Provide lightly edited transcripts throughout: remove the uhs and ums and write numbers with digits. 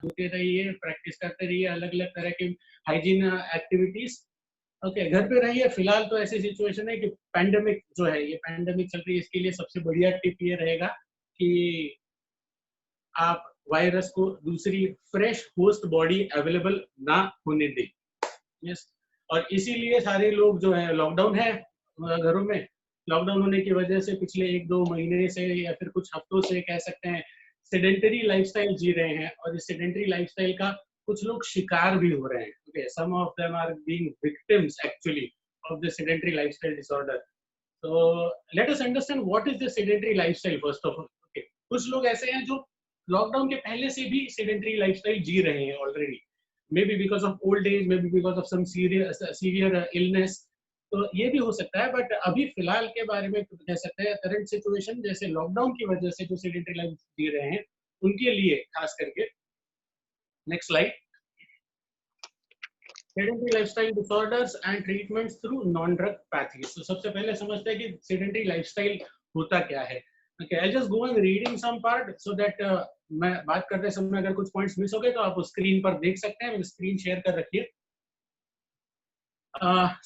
धोते रहिए, प्रैक्टिस करते रहिए अलग अलग तरह की हाइजीन एक्टिविटीज। ओके, घर पे रहिए। फिलहाल तो ऐसी सिचुएशन है कि पैंडेमिक जो है, ये पैंडेमिक चल रही है, इसके लिए सबसे बढ़िया टिप ये रहेगा कि आप वायरस को दूसरी फ्रेश होस्ट बॉडी अवेलेबल ना होने दें। यस, और इसीलिए सारे लोग जो है, लॉकडाउन है घरों में, लॉकडाउन होने की वजह से पिछले 1-2 महीने से या फिर कुछ हफ्तों से कह सकते हैं सेडेंटरी लाइफस्टाइल जी रहे हैं, और इस सेडेंटरी लाइफस्टाइल का कुछ लोग शिकार भी हो रहे हैं। Okay, some of them are being victims actually of the sedentary lifestyle disorder. तो let us understand what is the sedentary lifestyle first of all. Okay, कुछ लोग ऐसे हैं जो लॉकडाउन के पहले से भी सेडेंटरी लाइफस्टाइल जी रहे हैं already, maybe because of old age, maybe because of some severe illness, तो ये भी हो सकता है। बट अभी फिलहाल के बारे में कह सकते हैं करंट सिचुएशन, जैसे लॉकडाउन की वजह से जो सेडेंटरी लाइफ जी रहे हैं उनके लिए खास करके। Next slide. Sedentary lifestyle disorders and treatments through non drug pathies. तो सबसे पहले समझते हैं कि सेडेंटरी लाइफस्टाइल होता क्या है। Okay, I just go and reading some part so that मैं बात करते समय अगर कुछ पॉइंट्स मिस हो गए तो आप उस स्क्रीन पर देख सकते हैं। स्क्रीन शेयर कर रखिए।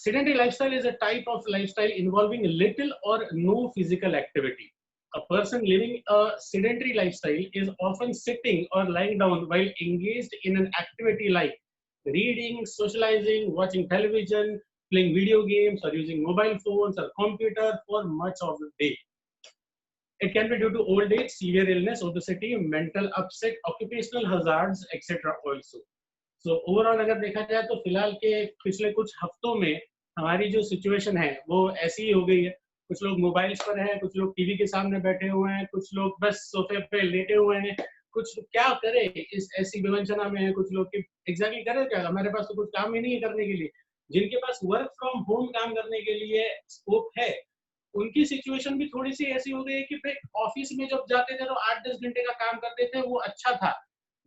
Sedentary lifestyle is a type of lifestyle involving little or no physical activity. A person living a sedentary lifestyle is often sitting or lying down while engaged in an activity like reading, socializing, watching television, playing video games, or using mobile phones or computer for much of the day. It can be due to old age, severe illness, obesity, mental upset, occupational hazards, etc. also. So overall अगर देखा जाए तो फिलहाल के पिछले कुछ हफ्तों में हमारी जो सिचुएशन है वो ऐसी ही हो गई है। कुछ लोग मोबाइल्स पर हैं, कुछ लोग टीवी के सामने बैठे हुए हैं, कुछ लोग बस सोफे पे लेटे हुए हैं। कुछ क्या करे इस ऐसी विवंचना में है, कुछ लोग की एग्जैक्टली करे क्या, हमारे पास तो कुछ काम ही नहीं है करने के लिए। जिनके पास वर्क फ्रॉम होम काम करने के लिए स्कोप है, उनकी सिचुएशन भी थोड़ी सी ऐसी हो गई है कि भाई ऑफिस में जब जाते थे तो 8-10 घंटे का काम करते थे, वो अच्छा था।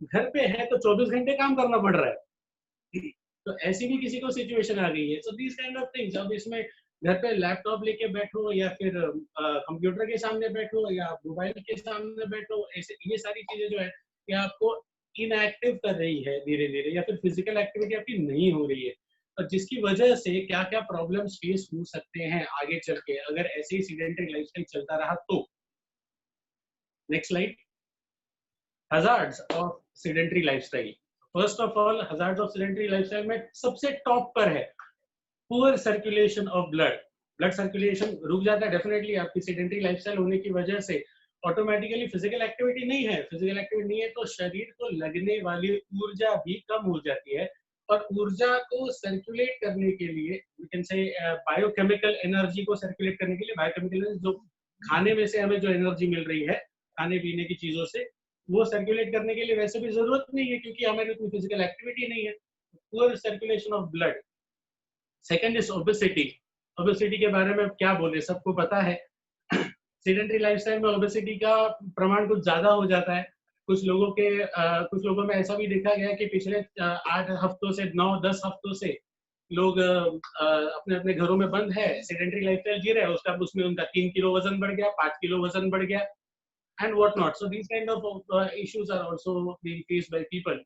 घर पे है तो 24 घंटे काम करना पड़ रहा है। तो ऐसी भी किसी को सिचुएशन आ गई है। So these kind of things. अब इसमें घर पे लैपटॉप लेके बैठो या फिर कंप्यूटर के सामने बैठो या मोबाइल के सामने बैठो, ऐसे ये सारी चीजें जो है कि आपको इनएक्टिव कर रही है धीरे धीरे, या फिर फिजिकल एक्टिविटी आपकी नहीं हो रही है, और जिसकी वजह से क्या क्या प्रॉब्लम्स फेस हो सकते हैं आगे चल के अगर ऐसे ही सीडेंटरी लाइफस्टाइल चलता रहा तो। Next slide. Hazards of sedentary lifestyle. First of all, hazards of sedentary lifestyle में सबसे टॉप पर है poor circulation of blood. Blood circulation रुक जाता है डेफिनेटली आपकी सेडेंटरी लाइफस्टाइल होने की वजह से। ऑटोमेटिकली फिजिकल एक्टिविटी नहीं है, फिजिकल एक्टिविटी नहीं है तो शरीर को लगने वाली ऊर्जा भी कम हो जाती है, और ऊर्जा को सर्कुलेट करने के लिए we can say biochemical energy को सर्कुलेट करने के लिए, बायोकेमिकल जो खाने में से हमें जो एनर्जी मिल रही है खाने पीने की चीजों से, वो सर्कुलेट करने के लिए वैसे भी जरूरत नहीं है क्योंकि हमारी उतनी फिजिकल एक्टिविटी नहीं है। Poor circulation of blood. Second is obesity. Obesity के बारे में क्या बोले, सबको पता है सेडेंटरी लाइफस्टाइल में ओबेसिटी का प्रमाण कुछ ज्यादा हो जाता है। कुछ लोगों में ऐसा भी देखा गया कि पिछले 8 हफ्तों से 9-10 हफ्तों से लोग अपने अपने घरों में बंद है, सेडेंटरी लाइफस्टाइल जी रहे हैं, उसका उसमें उनका 3 किलो वजन बढ़ गया, 5 किलो वजन बढ़ गया and whatnot. So these kind of issues are also being faced by people.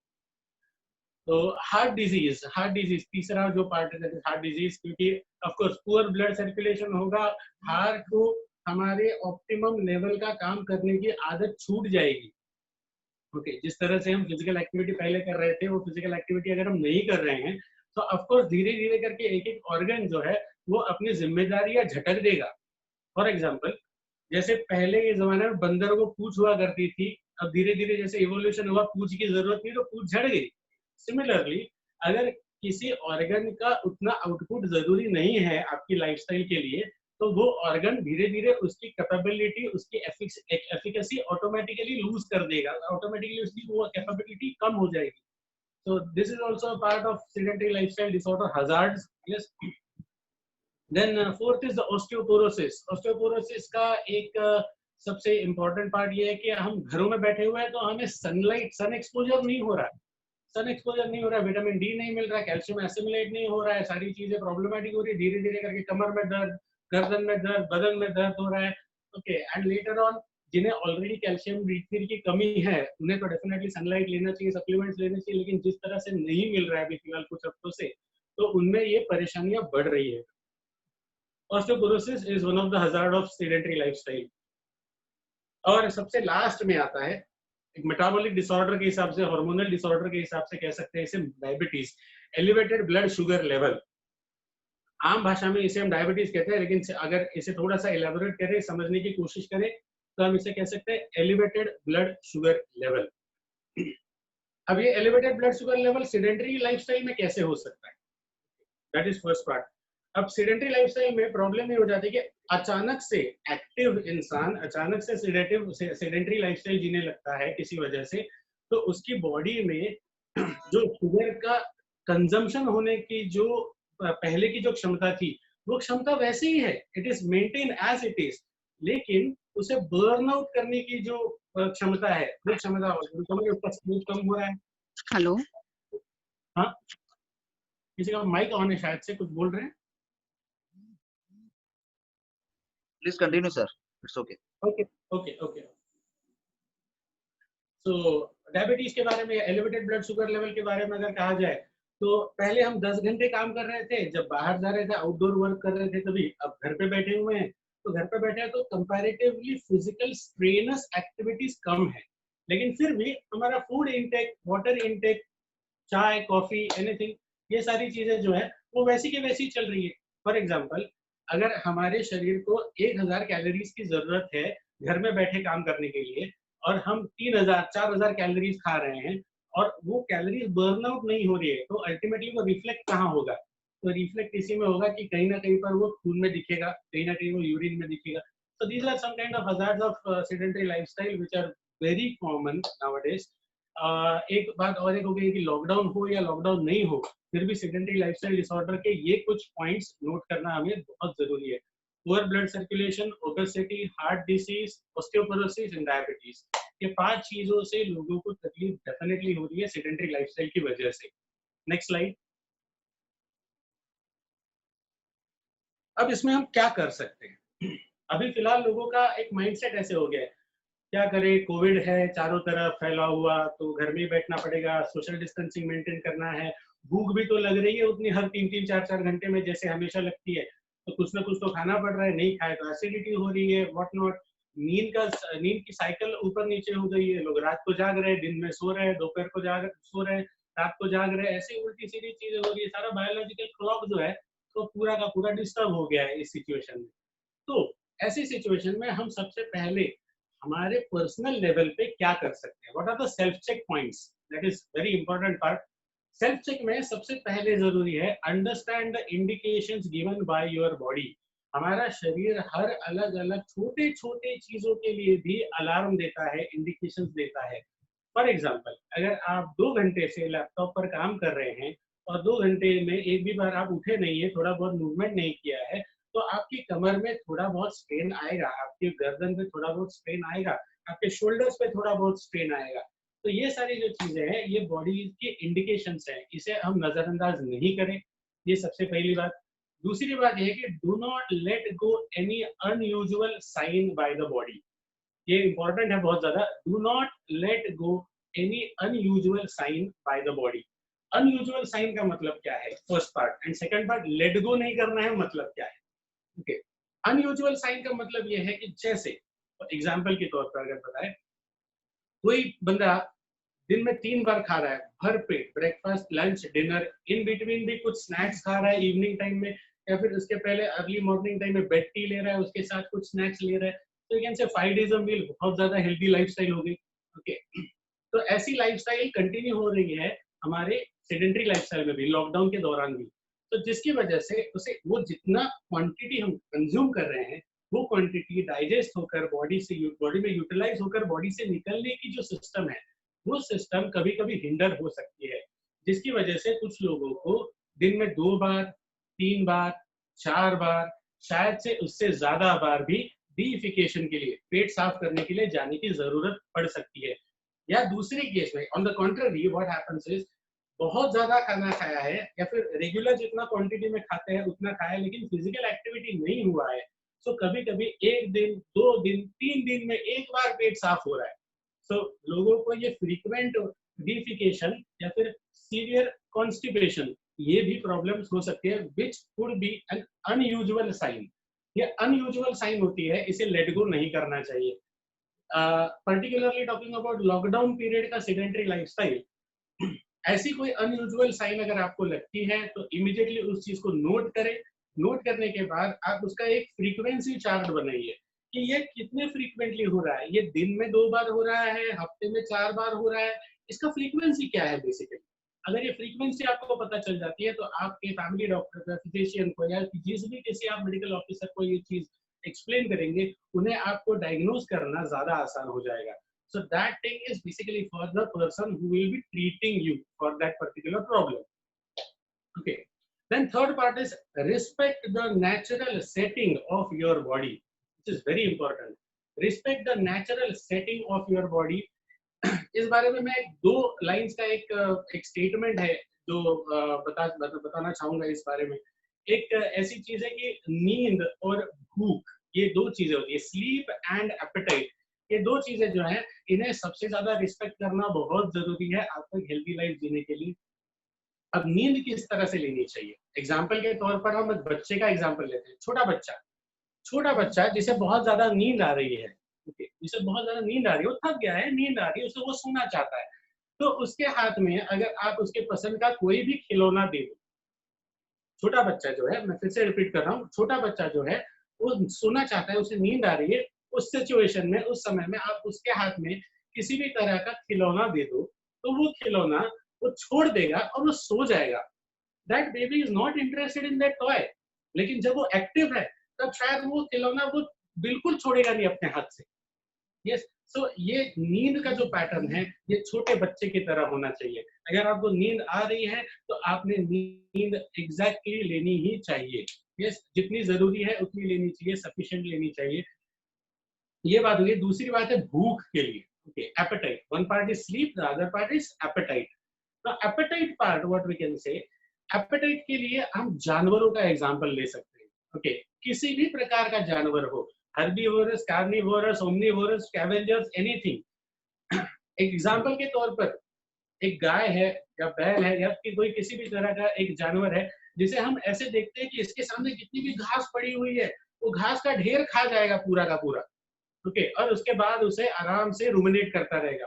तो हार्ट डिजीज तीसरा जो पार्ट है हार्ट डिजीज, क्योंकि of course poor blood circulation होगा, हार्ट को हमारे ऑप्टिमम लेवल का काम करने की आदत छूट जाएगी। ओके, जिस तरह से हम फिजिकल एक्टिविटी पहले कर रहे थे वो फिजिकल एक्टिविटी अगर हम नहीं कर रहे हैं तो ऑफ कोर्स धीरे धीरे करके एक एक ऑर्गन जो है वो अपनी जिम्मेदारियां झटक देगा। फॉर एग्जाम्पल, जैसे पहले के जमाने में बंदर को पूंछ हुआ करती थी, अब धीरे धीरे जैसे इवोल्यूशन हुआ पूंछ की जरूरत नहीं तो पूंछ झड़ गई। सिमिलरली, अगर किसी ऑर्गन का उतना आउटपुट जरूरी नहीं है आपकी लाइफस्टाइल के लिए तो वो ऑर्गन धीरे धीरे उसकी कैपेबिलिटी, उसकी एफिकेसी ऑटोमेटिकली लूज कर देगा, ऑटोमेटिकली उसकी वो कैपेबिलिटी कम हो जाएगी। So this is also a part of sedentary lifestyle disorder hazards. Yes. Then fourth is the osteoporosis. Osteoporosis का एक सबसे इम्पोर्टेंट पार्ट ये है कि हम घरों में बैठे हुए हैं तो हमें सन एक्सपोजर नहीं हो रहा है, विटामिन डी नहीं मिल रहा है, कैल्शियम एसिमिलेट नहीं हो रहा है, सारी चीजें प्रॉब्लमेटिक हो रही है, धीरे धीरे करके कमर में दर्द, गर्दन में दर्द, बदन में दर्द हो रहा है। ओके, एंड लेटर ऑन जिन्हें ऑलरेडी कैल्शियम D3 की कमी है उन्हें तो डेफिनेटली सनलाइट लेना चाहिए, सप्लीमेंट्स लेने चाहिए, लेकिन जिस तरह से नहीं मिल रहा है अभी फिलहाल कुछ हफ्तों से, तो उनमें ये परेशानियां बढ़ रही है। Osteoporosis is one of the hazard of sedentary lifestyle. और सबसे लास्ट में आता है एक मेटाबॉलिक डिसऑर्डर के हिसाब से, हार्मोनल डिसऑर्डर के हिसाब से कह सकते हैं इसे diabetes, elevated blood sugar level. आम भाषा में इसे हम डायबिटीज कहते हैं, लेकिन अगर इसे थोड़ा सा इलेबोरेट करें, समझने की कोशिश करें, तो हम इसे कह सकते हैं एलिवेटेड ब्लड शुगर लेवल। अब ये elevated blood sugar level sedentary lifestyle में कैसे हो सकता है, दैट इज फर्स्ट पार्ट। अब सेडेंटरी लाइफस्टाइल में प्रॉब्लम ये हो जाती है कि अचानक से एक्टिव इंसान अचानक से सेडेंटरी लाइफस्टाइल जीने लगता है किसी वजह से, तो उसकी बॉडी में जो शुगर का कंजम्पशन होने की जो पहले की जो क्षमता थी, वो क्षमता वैसे ही है, it is maintain as it is, लेकिन उसे बर्न आउट करने की जो क्षमता है, वो क्षमता उसका स्पीड कम हो रहा है। हेलो, हाँ, किसी का माइक ऑन है शायद से, कुछ बोल रहे हैं। Please continue, sir. It's okay. Okay. तो डायबिटीज के बारे में, एलिवेटेड ब्लड शुगर लेवल के बारे में अगर कहा जाए, तो पहले हम 10 घंटे काम कर रहे थे, जब बाहर जा रहे थे, आउटडोर वर्क कर रहे थे तभी। अब घर पे बैठे हुए हैं, तो घर पे बैठे हैं तो कंपैरेटिवली फिजिकल स्ट्रेनस एक्टिविटीज कम है, लेकिन फिर भी हमारा फूड इनटेक, वाटर इनटेक, चाय, कॉफी, एनीथिंग, ये सारी चीजें जो है वो वैसी की वैसी चल रही है। फॉर एग्जाम्पल, अगर हमारे शरीर को 1000 कैलोरीज की जरूरत है घर में बैठे काम करने के लिए, और हम 3000 4000 कैलोरीज खा रहे हैं, और वो कैलोरीज बर्न आउट नहीं हो रही है, तो अल्टीमेटली वो रिफ्लेक्ट कहाँ होगा? तो रिफ्लेक्ट इसी में होगा कि कहीं ना कहीं पर वो खून में दिखेगा, कहीं ना कहीं वो यूरिन में दिखेगा। So these are some kind of hazards of sedentary lifestyle which are very common nowadays. एक बात और एक हो गई कि लॉकडाउन हो या लॉकडाउन नहीं हो, फिर भी सेडेंटरी लाइफस्टाइल डिसऑर्डर के ये कुछ पॉइंट्स नोट करना हमें बहुत जरूरी है। Poor blood circulation, obesity, heart disease, osteoporosis and diabetes, ये 5 चीजों से लोगों को तकलीफ डेफिनेटली हो रही है सेडेंटरी लाइफस्टाइल की वजह से। Next slide. अब इसमें हम क्या कर सकते हैं? अभी फिलहाल लोगों का एक माइंडसेट ऐसे हो गया है, क्या करें, कोविड है चारों तरफ फैला हुआ, तो घर में ही बैठना पड़ेगा, सोशल डिस्टेंसिंग मेंटेन करना है, भूख भी तो लग रही है उतनी हर 3-3 4-4 घंटे में जैसे हमेशा लगती है, तो कुछ ना कुछ तो खाना पड़ रहा है, नहीं खाए तो एसिडिटी हो रही है, व्हाट नॉट। नींद की साइकिल ऊपर नीचे हो गई है, लोग रात को जाग रहे हैं, दिन में सो रहे हैं, दोपहर को सो रहे हैं, रात को जाग रहे हैं, ऐसी उल्टी सीधी चीजें हो रही है, सारा बायोलॉजिकल क्लॉक जो है तो पूरा का पूरा डिस्टर्ब हो गया है इस सिचुएशन में। तो ऐसी सिचुएशन में हम सबसे पहले हमारे पर्सनल लेवल पे क्या कर सकते हैं, what are the self check points, that is very important part. Self check में सबसे पहले जरूरी है understand the indications given by your body. हमारा शरीर हर अलग अलग छोटे छोटे चीजों के लिए भी अलार्म देता है, इंडिकेशंस देता है। फॉर एग्जाम्पल, अगर आप 2 घंटे से लैपटॉप पर काम कर रहे हैं और 2 घंटे में एक भी बार आप उठे नहीं है, थोड़ा बहुत मूवमेंट नहीं किया है, तो आपकी कमर में थोड़ा बहुत स्ट्रेन आएगा, आपकी गर्दन पे थोड़ा बहुत स्ट्रेन आएगा, आपके शोल्डर्स पे थोड़ा बहुत स्ट्रेन आएगा। तो ये सारी जो चीजें हैं ये बॉडी की इंडिकेशंस हैं, इसे हम नजरअंदाज नहीं करें, ये सबसे पहली बात। दूसरी बात ये है कि do not let go any unusual sign by the body, ये इंपॉर्टेंट है बहुत ज्यादा। Do not let go any unusual sign by the body. Unusual sign का मतलब क्या है, first part, and second part, let go नहीं करना है मतलब क्या है। ओके, अनयूजुअल साइन का मतलब यह है कि जैसे एग्जाम्पल के तौर पर अगर बताए, कोई बंदा दिन में 3 बार खा रहा है भर पेट, breakfast, lunch, dinner, in between भी कुछ स्नैक्स खा रहा है इवनिंग टाइम में, या फिर उसके पहले अर्ली मॉर्निंग टाइम में बेड टी ले रहा है, उसके साथ कुछ स्नैक्स ले रहा है, तो you can say 5 days a मील, बहुत ज्यादा हेल्दी लाइफस्टाइल हो गई। ओके, तो ऐसी लाइफस्टाइल कंटिन्यू हो रही है हमारे सेडेंटरी लाइफस्टाइल में भी, लॉकडाउन के दौरान भी, तो जिसकी वजह से उसे वो जितना क्वांटिटी हम कंज्यूम कर रहे हैं, वो क्वांटिटी डाइजेस्ट होकर बॉडी में यूटिलाइज होकर बॉडी से निकलने की जो सिस्टम है, वो सिस्टम कभी कभी हिंडर हो सकती है, जिसकी वजह से कुछ लोगों को दिन में 2 बार, 3 बार, 4 बार, शायद से उससे ज्यादा बार भी डीइफिकेशन के लिए, पेट साफ करने के लिए जाने की जरूरत पड़ सकती है। या दूसरी केस में on the contrary what happens is, बहुत ज्यादा खाना खाया है या फिर रेगुलर जितना क्वांटिटी में खाते हैं उतना खाया है, लेकिन फिजिकल एक्टिविटी नहीं हुआ है, सो कभी कभी एक दिन, 2 दिन, 3 दिन में एक बार पेट साफ हो रहा है. सो लोगों को ये फ्रीक्वेंट डिफिकेशन या फिर सीवियर कॉन्स्टिपेशन, ये भी प्रॉब्लम्स हो सकती है, which could be an unusual sign. ये अनयूजुअल साइन होती है, इसे लेट गो नहीं करना चाहिए. Particularly talking about lockdown period का सेडेंटरी लाइफस्टाइल, ऐसी कोई अनयूजुअल साइन अगर आपको लगती है तो इमीडिएटली उस चीज को नोट करें. नोट करने के बाद आप उसका एक फ्रीक्वेंसी चार्ट बनाइए कि ये कितने फ्रीक्वेंटली हो रहा है. ये दिन में 2 बार हो रहा है, हफ्ते में 4 बार हो रहा है, इसका फ्रीक्वेंसी क्या है बेसिकली. अगर ये फ्रीक्वेंसी आपको पता चल जाती है तो आपके फैमिली डॉक्टर को, फिजिशियन को या जिस भी किसी आप मेडिकल ऑफिसर को ये चीज एक्सप्लेन करेंगे, उन्हें आपको डायग्नोज करना ज्यादा आसान हो जाएगा. So that thing is basically for the person who will be treating you for that particular problem. Okay. Then third part is respect the natural setting of your body, which is very important. Respect the natural setting of your body. इस बारे में मैं 2 lines का एक statement है जो बताना चाहूंगा इस बारे में. एक ऐसी चीज है कि नींद और भूख, ये 2 चीजें होती है. स्लीप एंड एपेटाइट, ये 2 चीजें जो है, इन्हें सबसे ज्यादा रिस्पेक्ट करना बहुत जरूरी है आपको एक हेल्दी लाइफ जीने के लिए. अब नींद किस तरह से लेनी चाहिए, एग्जाम्पल के तौर पर हम एक बच्चे का एग्जाम्पल लेते हैं. छोटा बच्चा जिसे बहुत ज्यादा नींद आ रही है, जिसे बहुत ज्यादा नींद आ रही है, वो थक गया है, नींद आ रही है, उसे वो सोना चाहता है, तो उसके हाथ में अगर आप उसके पसंद का कोई भी खिलौना दे दो. छोटा बच्चा जो है, मैं फिर से रिपीट कर रहा हूँ, छोटा बच्चा जो है वो सोना चाहता है, उसे नींद आ रही है, उस सिचुएशन में, उस समय में आप उसके हाथ में किसी भी तरह का खिलौना दे दो तो वो खिलौना वो छोड़ देगा और वो सो जाएगा. That baby is not interested in that toy. लेकिन जब वो एक्टिव है तब शायद वो खिलौना वो बिल्कुल छोड़ेगा नहीं अपने हाथ से. यस. सो ये नींद का जो पैटर्न है ये छोटे बच्चे की तरह होना चाहिए. अगर आपको नींद आ रही है तो आपने नींद एग्जैक्टली लेनी ही चाहिए. यस, जितनी जरूरी है उतनी लेनी चाहिए, सफिशिएंट लेनी चाहिए. ये बात हुई. दूसरी बात है भूख के लिए. Okay, appetite. One part is sleep, the other part is appetite. The appetite part, what we can say, appetite के लिए हम जानवरों का एग्जांपल ले सकते हैं. ओके, किसी भी प्रकार का जानवर हो, herbivorous, carnivorous, omnivorous, scavengers, anything. Example के तौर पर एक गाय है या बैल है या कोई किसी भी तरह का एक जानवर है जिसे हम ऐसे देखते हैं कि इसके सामने जितनी भी घास पड़ी हुई है वो घास का ढेर खा जाएगा पूरा का पूरा. ओके, और उसके बाद उसे आराम से रुमिनेट करता रहेगा.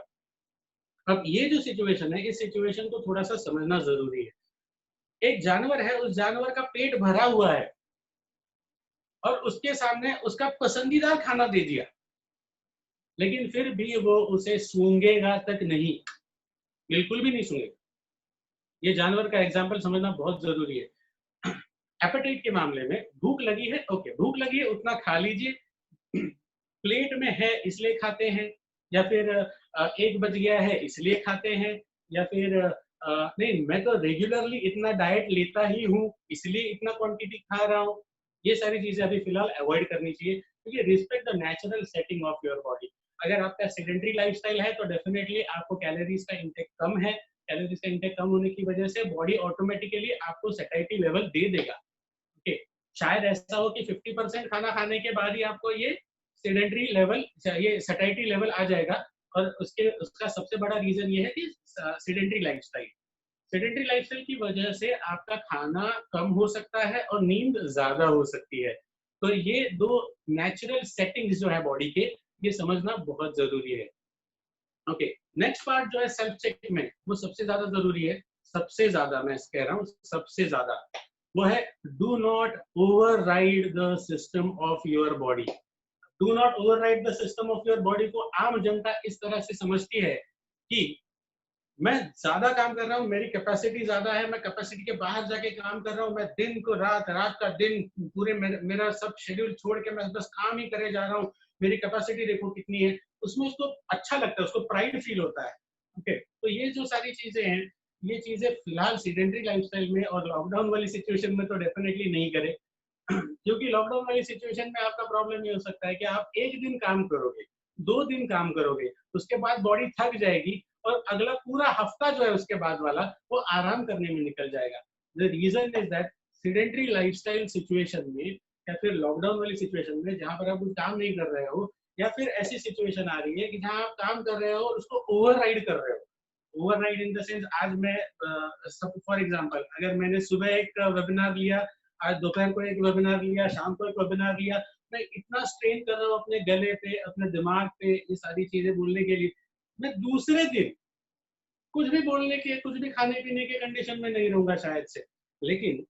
अब ये जो सिचुएशन है, इस सिचुएशन को थोड़ा सा समझना जरूरी है. एक जानवर है, उस जानवर का पेट भरा हुआ है और उसके सामने उसका पसंदीदा खाना दे दिया, लेकिन फिर भी वो उसे सूंघेगा तक नहीं, बिल्कुल भी नहीं सूंघेगा. ये जानवर का एग्जाम्पल समझना बहुत जरूरी है. एपेटाइट के मामले में भूख लगी है, ओके, भूख लगी है, उतना खा लीजिए, प्लेट में है इसलिए खाते हैं, या फिर 1 बज गया है इसलिए खाते हैं, या फिर नहीं मैं तो रेगुलरली इतना डाइट लेता ही हूँ इसलिए इतना क्वांटिटी खा रहा हूँ. ये सारी चीजें अभी फिलहाल अवॉइड करनी चाहिए, क्योंकि respect the natural setting of your body. अगर आपका सेडेंटरी लाइफस्टाइल है तो डेफिनेटली आपको कैलोरीज का इंटेक कम है. कैलोरीज का इंटेक कम होने की वजह से बॉडी ऑटोमेटिकली आपको सैटिस्फैक्टरी लेवल दे देगा. ओके, शायद ऐसा हो कि 50% खाना खाने के बाद ही आपको ये सेडेंटरी लेवल, ये सैटिस्फैक्टरी लेवल आ जाएगा. और उसका सबसे बड़ा रीजन ये है कि सेडेंटरी लाइफस्टाइल. सेडेंटरी लाइफस्टाइल की वजह से आपका खाना कम हो सकता है और नींद ज्यादा हो सकती है. तो ये 2 नेचुरल सेटिंग्स जो है बॉडी के, ये समझना बहुत जरूरी है. ओके, नेक्स्ट पार्ट जो है सेल्फ चेक में, वो सबसे ज्यादा जरूरी है. सबसे ज्यादा मैं कह रहा हूँ, सबसे ज्यादा वो है do not override the system of your body. Do not override the system of your body को आम जनता इस तरह से समझती है कि मैं ज्यादा काम कर रहा हूँ, मेरी कैपेसिटी ज्यादा है, मैं कैपेसिटी के बाहर जाके काम कर रहा हूँ, मैं दिन को रात, रात का दिन, पूरे मेरा सब शेड्यूल छोड़ के मैं बस काम ही करे जा रहा हूँ, मेरी कैपेसिटी देखो कितनी है. उसमें उसको अच्छा लगता है, उसको प्राइड फील होता है. ओके, तो ये जो सारी चीजें हैं, ये चीजें फिलहाल सेडेंटरी लाइफस्टाइल में और लॉकडाउन वाली सिचुएशन में तो डेफिनेटली नहीं करे. क्योंकि लॉकडाउन वाली सिचुएशन में आपका प्रॉब्लम ये हो सकता है कि आप 1 दिन काम करोगे, 2 दिन काम करोगे, उसके बाद बॉडी थक जाएगी और अगला पूरा हफ्ता जो है उसके बाद वाला वो आराम करने में निकल जाएगा. The reason is that sedentary lifestyle situation में या फिर लॉकडाउन वाली सिचुएशन में जहां पर आप कुछ काम नहीं कर रहे हो, या फिर ऐसी सिचुएशन आ रही है कि जहां आप काम कर रहे हो और उसको ओवरराइड कर रहे हो। ओवरराइड इन द सेंस, आज मैं सब फॉर एग्जांपल अगर मैंने सुबह एक वेबिनार लिया, आज दोपहर को एक वेबिनार लिया, शाम को एक वेबिनार लिया, मैं इतना स्ट्रेन कर रहा हूँ अपने गले पे, अपने दिमाग पे, ये सारी चीजें बोलने के लिए, मैं दूसरे दिन कुछ भी बोलने के, कुछ भी खाने पीने के कंडीशन में नहीं रहूंगा शायद से। लेकिन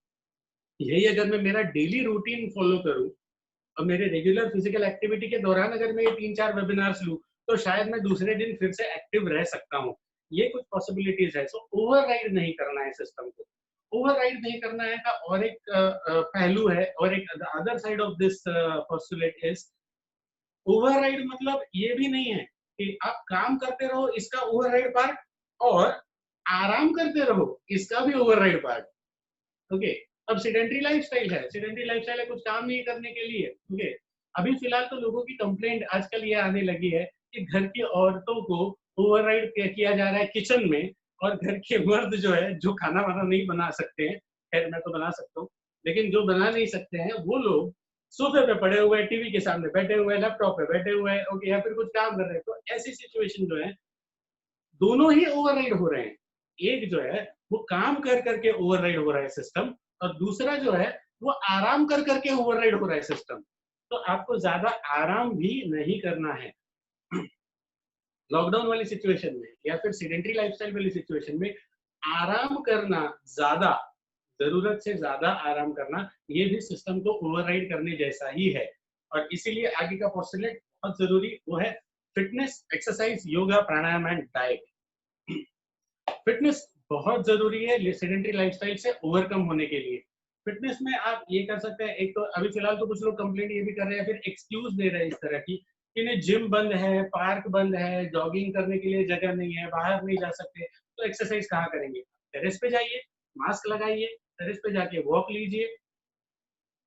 यही अगर मैं मेरा डेली रूटीन फॉलो करूं और मेरे रेगुलर फिजिकल एक्टिविटी के दौरान अगर मैं ये 3-4 वेबिनार्स लूं, तो शायद मैं दूसरे दिन फिर से एक्टिव रह सकता हूं। ये कुछ पॉसिबिलिटीज है। सो ओवरराइड नहीं करना है सिस्टम को। ओवरराइड नहीं करना है का और एक पहलू है, और एक other side of this postulate is, override मतलब ये भी नहीं है कि आप काम करते रहो इसका ओवरराइड पार्ट, और आराम करते रहो इसका भी ओवरराइड पार्ट। ओके, अब सेडेंटरी लाइफस्टाइल है, सेडेंटरी लाइफस्टाइल है कुछ काम नहीं करने के लिए। ओके, अभी फिलहाल तो लोगों की कंप्लेंट आजकल ये आने लगी है कि घर की औरतों को ओवरराइड किया जा रहा है किचन में, और घर के मर्द जो है, जो खाना वाना नहीं बना सकते हैं, खैर मैं तो बना सकता हूँ, लेकिन जो बना नहीं सकते हैं वो लोग सोफे पे पड़े हुए, टीवी के सामने बैठे हुए, लैपटॉप पे बैठे हुए, ओके, या फिर कुछ काम कर रहे हैं। तो ऐसी सिचुएशन जो है, दोनों ही ओवरराइड हो रहे हैं। एक जो है वो काम कर करके ओवरराइड हो रहा है सिस्टम, और दूसरा जो है वो आराम कर करके ओवरराइड हो रहा है सिस्टम। तो आपको ज्यादा आराम भी नहीं करना है। लॉकडाउन वाली सिचुएशन में या फिर सेडेंटरी लाइफस्टाइल वाली सिचुएशन में आराम करना, ज्यादा जरूरत से ज्यादा आराम करना, ये भी सिस्टम को ओवरराइड करने जैसा ही है। और इसीलिए आगे का पोस्टुलेट बहुत जरूरी, वो है fitness, exercise, yoga, pranayama and diet. Fitness बहुत जरूरी है सेडेंटरी लाइफस्टाइल से ओवरकम होने के लिए। फिटनेस में आप ये कर सकते हैं, एक तो अभी फिलहाल तो कुछ लोग कंप्लेंट ये भी कर रहे हैं, फिर एक्सक्यूज दे रहे हैं इस तरह की कि नहीं जिम बंद है, पार्क बंद है, जॉगिंग करने के लिए जगह नहीं है, बाहर नहीं जा सकते, तो एक्सरसाइज कहाँ करेंगे? टेरेस पे जाइए, मास्क लगाइए, टेरेस पे जाके वॉक लीजिए,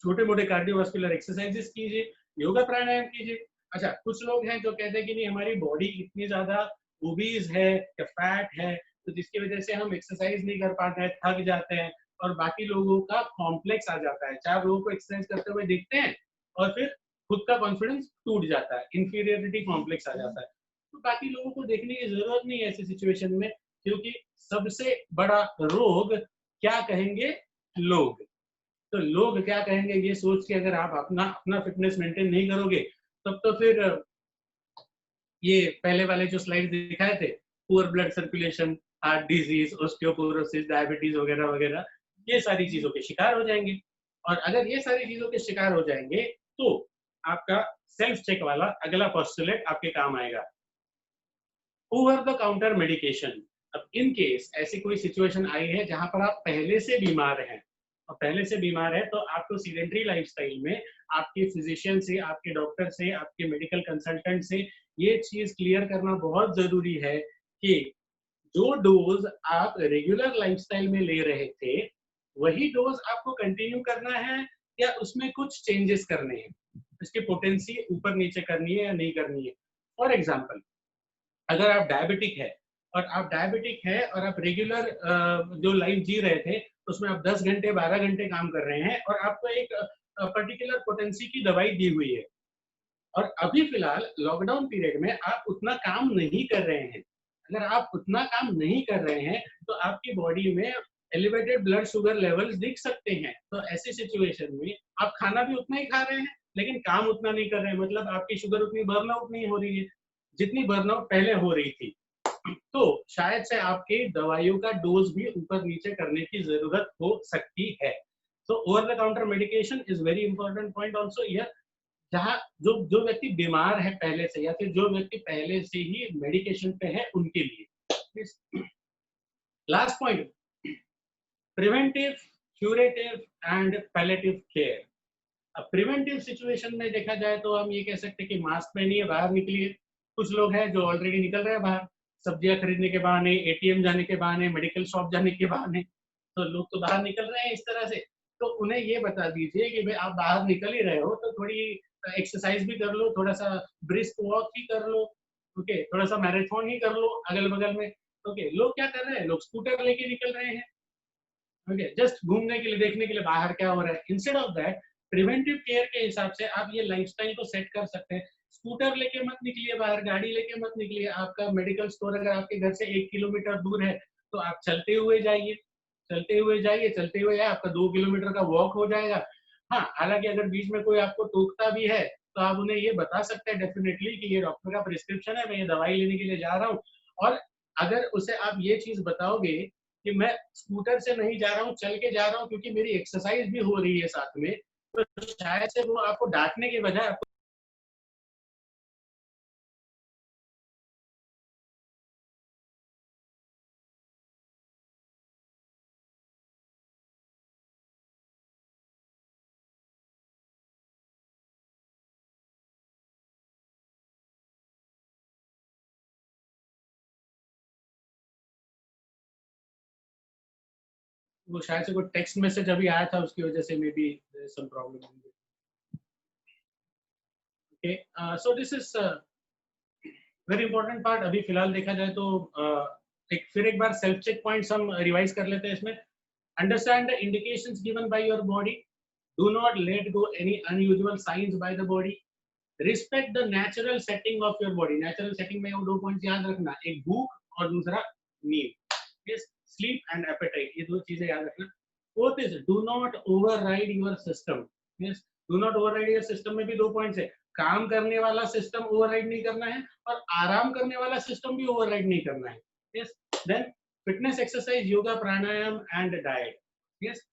छोटे मोटे कार्डियोवास्कुलर एक्सरसाइजेस कीजिए, योगा प्राणायाम कीजिए। अच्छा, कुछ लोग हैं जो कहते हैं कि नहीं हमारी बॉडी इतनी ज्यादा ओबीज है या फैट है, तो जिसकी वजह से हम एक्सरसाइज नहीं कर पाते हैं, थक जाते हैं, और बाकी लोगों का कॉम्प्लेक्स आ जाता है। 4 लोगों को एक्सरसाइज करते हुए देखते हैं और फिर खुद का कॉन्फिडेंस टूट जाता है, इंफीरियरिटी कॉम्प्लेक्स आ जाता है। तो बाकी लोगों को देखने की जरूरत नहीं है ऐसी सिचुएशन में, क्योंकि सबसे बड़ा रोग क्या कहेंगे लोग। तो लोग क्या कहेंगे ये सोच के अगर आप अपना अपना फिटनेस मेंटेन नहीं करोगे, तब तो फिर ये पहले वाले जो स्लाइड दिखाए थे, poor blood circulation, heart disease, osteoporosis, diabetes वगैरह वगैरह, ये सारी चीजों के शिकार हो जाएंगे। और अगर ये सारी चीजों के शिकार हो जाएंगे, तो आपका सेल्फ चेक वाला अगला पोस्टुलेट आपके काम आएगा, ओवर द काउंटर मेडिकेशन। अब इन केस ऐसी कोई सिचुएशन आई है जहां पर आप पहले से बीमार हैं, और पहले से बीमार है तो आपको सीडेंटरी लाइफस्टाइल में आपके फिजिशियन से, आपके डॉक्टर से, आपके मेडिकल कंसल्टेंट से ये चीज क्लियर करना बहुत जरूरी है कि जो डोज आप रेगुलर लाइफस्टाइल में ले रहे थे वही डोज आपको कंटिन्यू करना है, या उसमें कुछ चेंजेस करने हैं, इसकी पोटेंसी ऊपर नीचे करनी है या नहीं करनी है। फॉर एग्जाम्पल, अगर आप डायबिटिक है और आप रेगुलर जो लाइफ जी रहे थे उसमें आप 10 घंटे 12 घंटे काम कर रहे हैं, और आपको एक पर्टिकुलर पोटेंसी की दवाई दी हुई है, और अभी फिलहाल लॉकडाउन पीरियड में आप उतना काम नहीं कर रहे हैं। अगर आप उतना काम नहीं कर रहे हैं तो आपकी बॉडी में एलिवेटेड ब्लड शुगर लेवल्स दिख सकते हैं। तो ऐसी सिचुएशन में आप खाना भी उतना ही खा रहे हैं लेकिन काम उतना नहीं कर रहे हैं, मतलब आपकी शुगर उतनी बर्नआउट नहीं हो रही है जितनी बर्नआउट पहले हो रही थी। तो शायद से आपके दवाइयों का डोज भी ऊपर नीचे करने की जरूरत हो सकती है। तो over the counter medication is very important point also here, जहाँ जो जो व्यक्ति बीमार है पहले से, या फिर जो व्यक्ति पहले से ही मेडिकेशन पे है उनके लिए। Last point, preventive, curative and palliative care. अब प्रिवेंटिव सिचुएशन में देखा जाए तो हम ये कह सकते हैं कि मास्क पहनिए, बाहर निकलिए। कुछ लोग हैं जो ऑलरेडी निकल रहे हैं बाहर, सब्जियां खरीदने के बहाने, एटीएम जाने के बहाने, मेडिकल शॉप जाने के बहाने, तो लोग तो बाहर निकल रहे हैं इस तरह से। तो उन्हें ये बता दीजिए कि भाई आप बाहर निकल ही रहे हो तो थोड़ी एक्सरसाइज भी कर लो, थोड़ा सा ब्रिस्क वॉक ही कर लो, ओके, थोड़ा सा मैराथन ही कर लो अगल बगल में। ओके, लोग क्या कर रहे हैं, लोग स्कूटर लेके निकल रहे हैं, ओके, जस्ट घूमने के लिए, देखने के लिए बाहर क्या हो रहा है। Instead of that preventive care के हिसाब से आप ये लाइफस्टाइल को सेट कर सकते हैं। स्कूटर लेके मत निकलिए बाहर, गाड़ी लेके मत निकलिए। आपका मेडिकल स्टोर अगर आपके घर से 1 किलोमीटर दूर है तो आप चलते हुए जाइए, चलते हुए जाइए, चलते हुए जाइए, आपका 2 किलोमीटर का वॉक हो जाएगा। हाँ, हालांकि अगर बीच में कोई आपको टोकता भी है तो आप उन्हें ये बता सकते हैं डेफिनेटली कि ये डॉक्टर का प्रिस्क्रिप्शन है, मैं ये दवाई लेने के लिए जा रहा हूँ। और अगर उसे आप ये चीज बताओगे कि मैं स्कूटर से नहीं जा रहा हूँ, चल के जा रहा हूँ क्योंकि मेरी एक्सरसाइज भी हो रही है साथ में, तो शायद से वो आपको डांटने के बजाय आपको वो शायद से कोई टेक्स्ट मैसेज अभी आया था उसकी वजह से maybe some problem. Okay, so this is very important part. अभी फिलहाल देखा जाए तो एक बार सेल्फ चेक पॉइंट्स हम रिवाइज कर लेते हैं इसमें। Understand the indications given by your body, do not let go any unusual signs by the body, respect the natural setting of your body. Natural setting में वो 2 पॉइंट्स याद रखना, एक भूख और दूसरा नींद। यस, स्लीप एंड एपेटाइट, ये 2 चीजें याद रखना। Fourth is do not override your system. Yes, do not override your system में भी 2 पॉइंट्स है। काम करने वाला सिस्टम ओवरराइड नहीं करना है और आराम करने वाला सिस्टम भी ओवरराइड नहीं करना है। Yes, then fitness, exercise, yoga, pranayama and diet. Yes,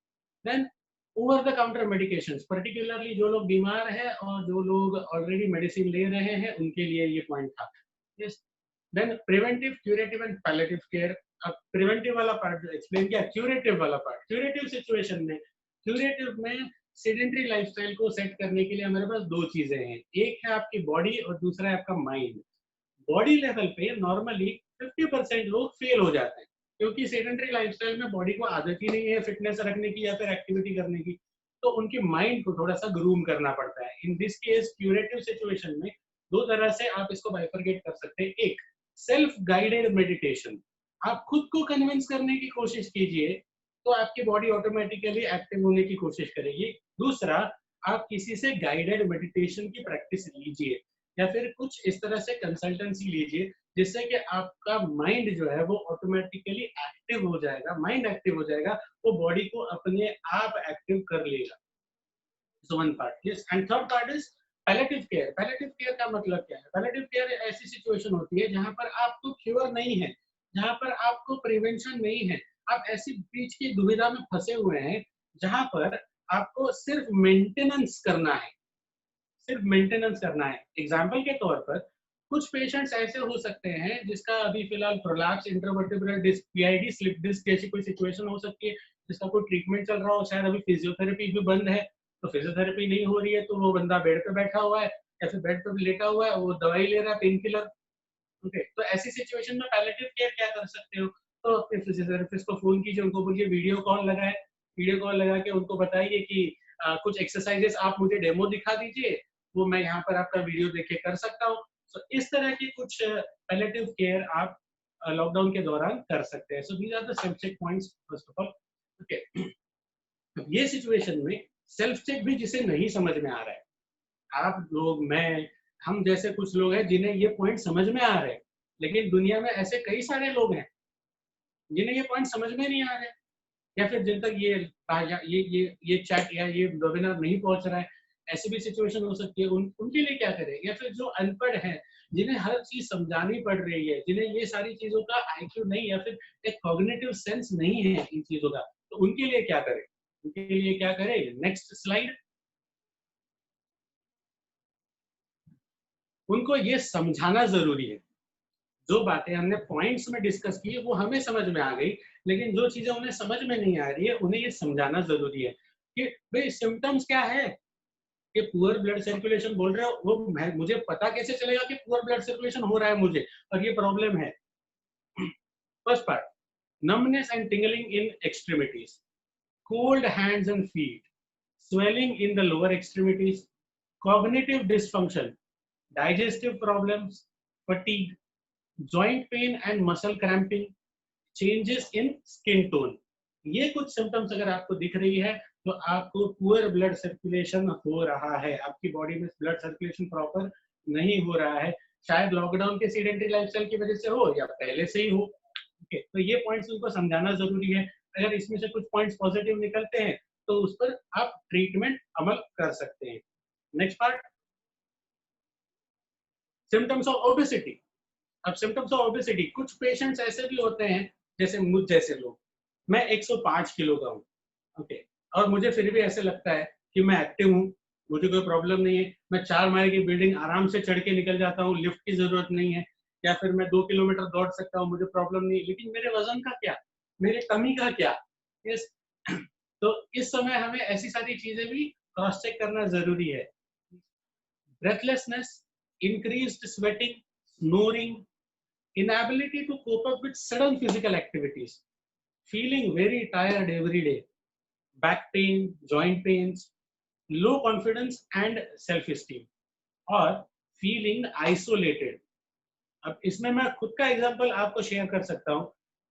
then over the counter medications, particularly जो लोग बीमार हैं और जो लोग ऑलरेडी मेडिसिन ले रहे हैं उनके लिए ये पॉइंट था। Yes, then preventive, curative and palliative care. अब प्रिवेंटिव वाला पार्ट एक्सप्लेन किया, क्यूरेटिव वाला पार्ट, क्यूरेटिव सिचुएशन में, क्यूरेटिव में सेडेंटरी लाइफस्टाइल को सेट करने के लिए हमारे पास 2 चीजें हैं, एक है आपकी बॉडी और दूसरा है आपका माइंड। बॉडी लेवल पे नॉर्मली 50% लोग फेल हो जाते हैं क्योंकि सेडेंटरी लाइफस्टाइल में बॉडी को आदत ही नहीं है फिटनेस रखने की या फिर एक्टिविटी करने की, तो उनके माइंड को थोड़ा सा ग्रूम करना पड़ता है। In this case curative situation में 2 तरह से आप इसको बाइफरकेट कर सकते हैं। एक, सेल्फ गाइडेड मेडिटेशन, आप खुद को कन्विंस करने की कोशिश कीजिए तो आपकी बॉडी ऑटोमेटिकली एक्टिव होने की कोशिश करेगी। दूसरा, आप किसी से गाइडेड मेडिटेशन की प्रैक्टिस लीजिए या फिर कुछ इस तरह से कंसल्टेंसी लीजिए जिससे कि आपका माइंड जो है वो ऑटोमेटिकली एक्टिव हो जाएगा, माइंड एक्टिव हो जाएगा, वो बॉडी को अपने आप एक्टिव कर लेगा। So one part, yes. And third part is palliative care. Palliative care का मतलब क्या है? पैलेटिव केयर ऐसी सिचुएशन होती है जहां पर आपको क्योर नहीं है, जहां पर आपको प्रिवेंशन नहीं है, आप ऐसी बीच की दुविधा में फंसे हुए हैं जहां पर आपको सिर्फ मेंटेनेंस करना है, सिर्फ मेंटेनेंस करना है। एग्जाम्पल के तौर पर कुछ पेशेंट्स ऐसे हो सकते हैं जिसका अभी फिलहाल prolapse intervertebral disc, PID, slip disc जैसी कोई सिचुएशन हो सकती है जिसका कोई ट्रीटमेंट चल रहा हो, शायद अभी फिजियोथेरेपी भी बंद है तो फिजियोथेरेपी नहीं हो रही है तो वो बंदा बेड पे बैठा हुआ है या फिर बेड पे लेटा हुआ है, वो दवाई ले रहा है, पेन किलर। ओके, तो ऐसी सिचुएशन में पैलेटिव केयर क्या कर सकते हो? तो अपने फिजियोथेरेपिस्ट को फोन कीजिए, उनको बोलिए वीडियो कॉल लगाए, वीडियो कॉल लगा के उनको बताइए कि कुछ एक्सरसाइजेस आप मुझे डेमो दिखा दीजिए, वो मैं यहाँ पर आपका वीडियो देख के कर सकता हूँ। तो इस तरह की कुछ पैलेटिव केयर आप लॉकडाउन के दौरान कर सकते हैं। So these are the self check points first of all. Okay, ये सिचुएशन में सेल्फ चेक भी जिसे नहीं समझ में आ रहा है, आप लोग, मैं, हम जैसे कुछ लोग हैं जिन्हें ये पॉइंट समझ में आ रहे हैं, लेकिन दुनिया में ऐसे कई सारे लोग हैं जिन्हें ये पॉइंट समझ में नहीं आ रहे, या फिर जिन तक ये चैट या ये वेबिनार नहीं पहुंच रहा है। ऐसी भी सिचुएशन हो सकती है। उनके लिए क्या करें? या फिर जो अनपढ़ हैं, जिन्हें हर चीज समझानी पड़ रही है, जिन्हें ये सारी चीजों का आईक्यू नहीं या फिर एक कॉग्निटिव सेंस नहीं है इन चीजों का, तो उनके लिए क्या करें? उनके लिए क्या करें? Next slide. उनको ये समझाना जरूरी है। जो बातें हमने पॉइंट्स में डिस्कस की वो हमें समझ में आ गई, लेकिन जो चीजें उन्हें समझ में नहीं आ रही है उन्हें ये समझाना जरूरी है कि भाई सिम्टम्स क्या है। कि पुअर ब्लड सर्कुलेशन बोल रहे हो, वो मुझे पता कैसे चलेगा कि पुअर ब्लड सर्कुलेशन हो रहा है मुझे और ये प्रॉब्लम है? First part, numbness and tingling in extremities, cold hands and feet, swelling in the lower extremities, cognitive dysfunction, digestive problems, fatigue, joint pain and muscle cramping, changes in skin tone. ये कुछ symptoms अगर आपको दिख रही है तो आपको poor blood circulation हो रहा है, आपकी बॉडी में ब्लड सर्कुलेशन प्रॉपर नहीं हो रहा है, शायद लॉकडाउन के सीडेंटरी लाइफस्टाइल की वजह से हो या पहले से ही हो। ओके, तो ये पॉइंट्स उनको समझाना जरूरी है। अगर इसमें से कुछ पॉइंट्स पॉजिटिव निकलते हैं तो उस पर आप ट्रीटमेंट अमल कर सकते हैं। Next part, symptoms of obesity. अब सिम्टम्स ऑफ ओबेसिटी, कुछ पेशेंट्स ऐसे भी होते हैं जैसे मुझ जैसे लोग, मैं 105 किलो का हूँ, ओके, और मुझे फिर भी ऐसे लगता है कि मैं एक्टिव हूँ, मुझे कोई प्रॉब्लम नहीं है, मैं 4 माइल की बिल्डिंग आराम से चढ़ के निकल जाता हूँ, लिफ्ट की जरूरत नहीं है, या फिर मैं 2 किलोमीटर दौड़ सकता हूँ, मुझे प्रॉब्लम नहीं है, लेकिन मेरे वजन का क्या, मेरे कमी का क्या? यस, तो इस समय हमें ऐसी सारी चीजें भी क्रॉस चेक करना जरूरी है। breathlessness, increased sweating, snoring, inability to cope up with sudden physical activities, feeling very tired every day, back pain, joint pains, low confidence and self-esteem, और feeling isolated. अब इसमें मैं खुद का एग्जांपल आपको शेयर कर सकता हूँ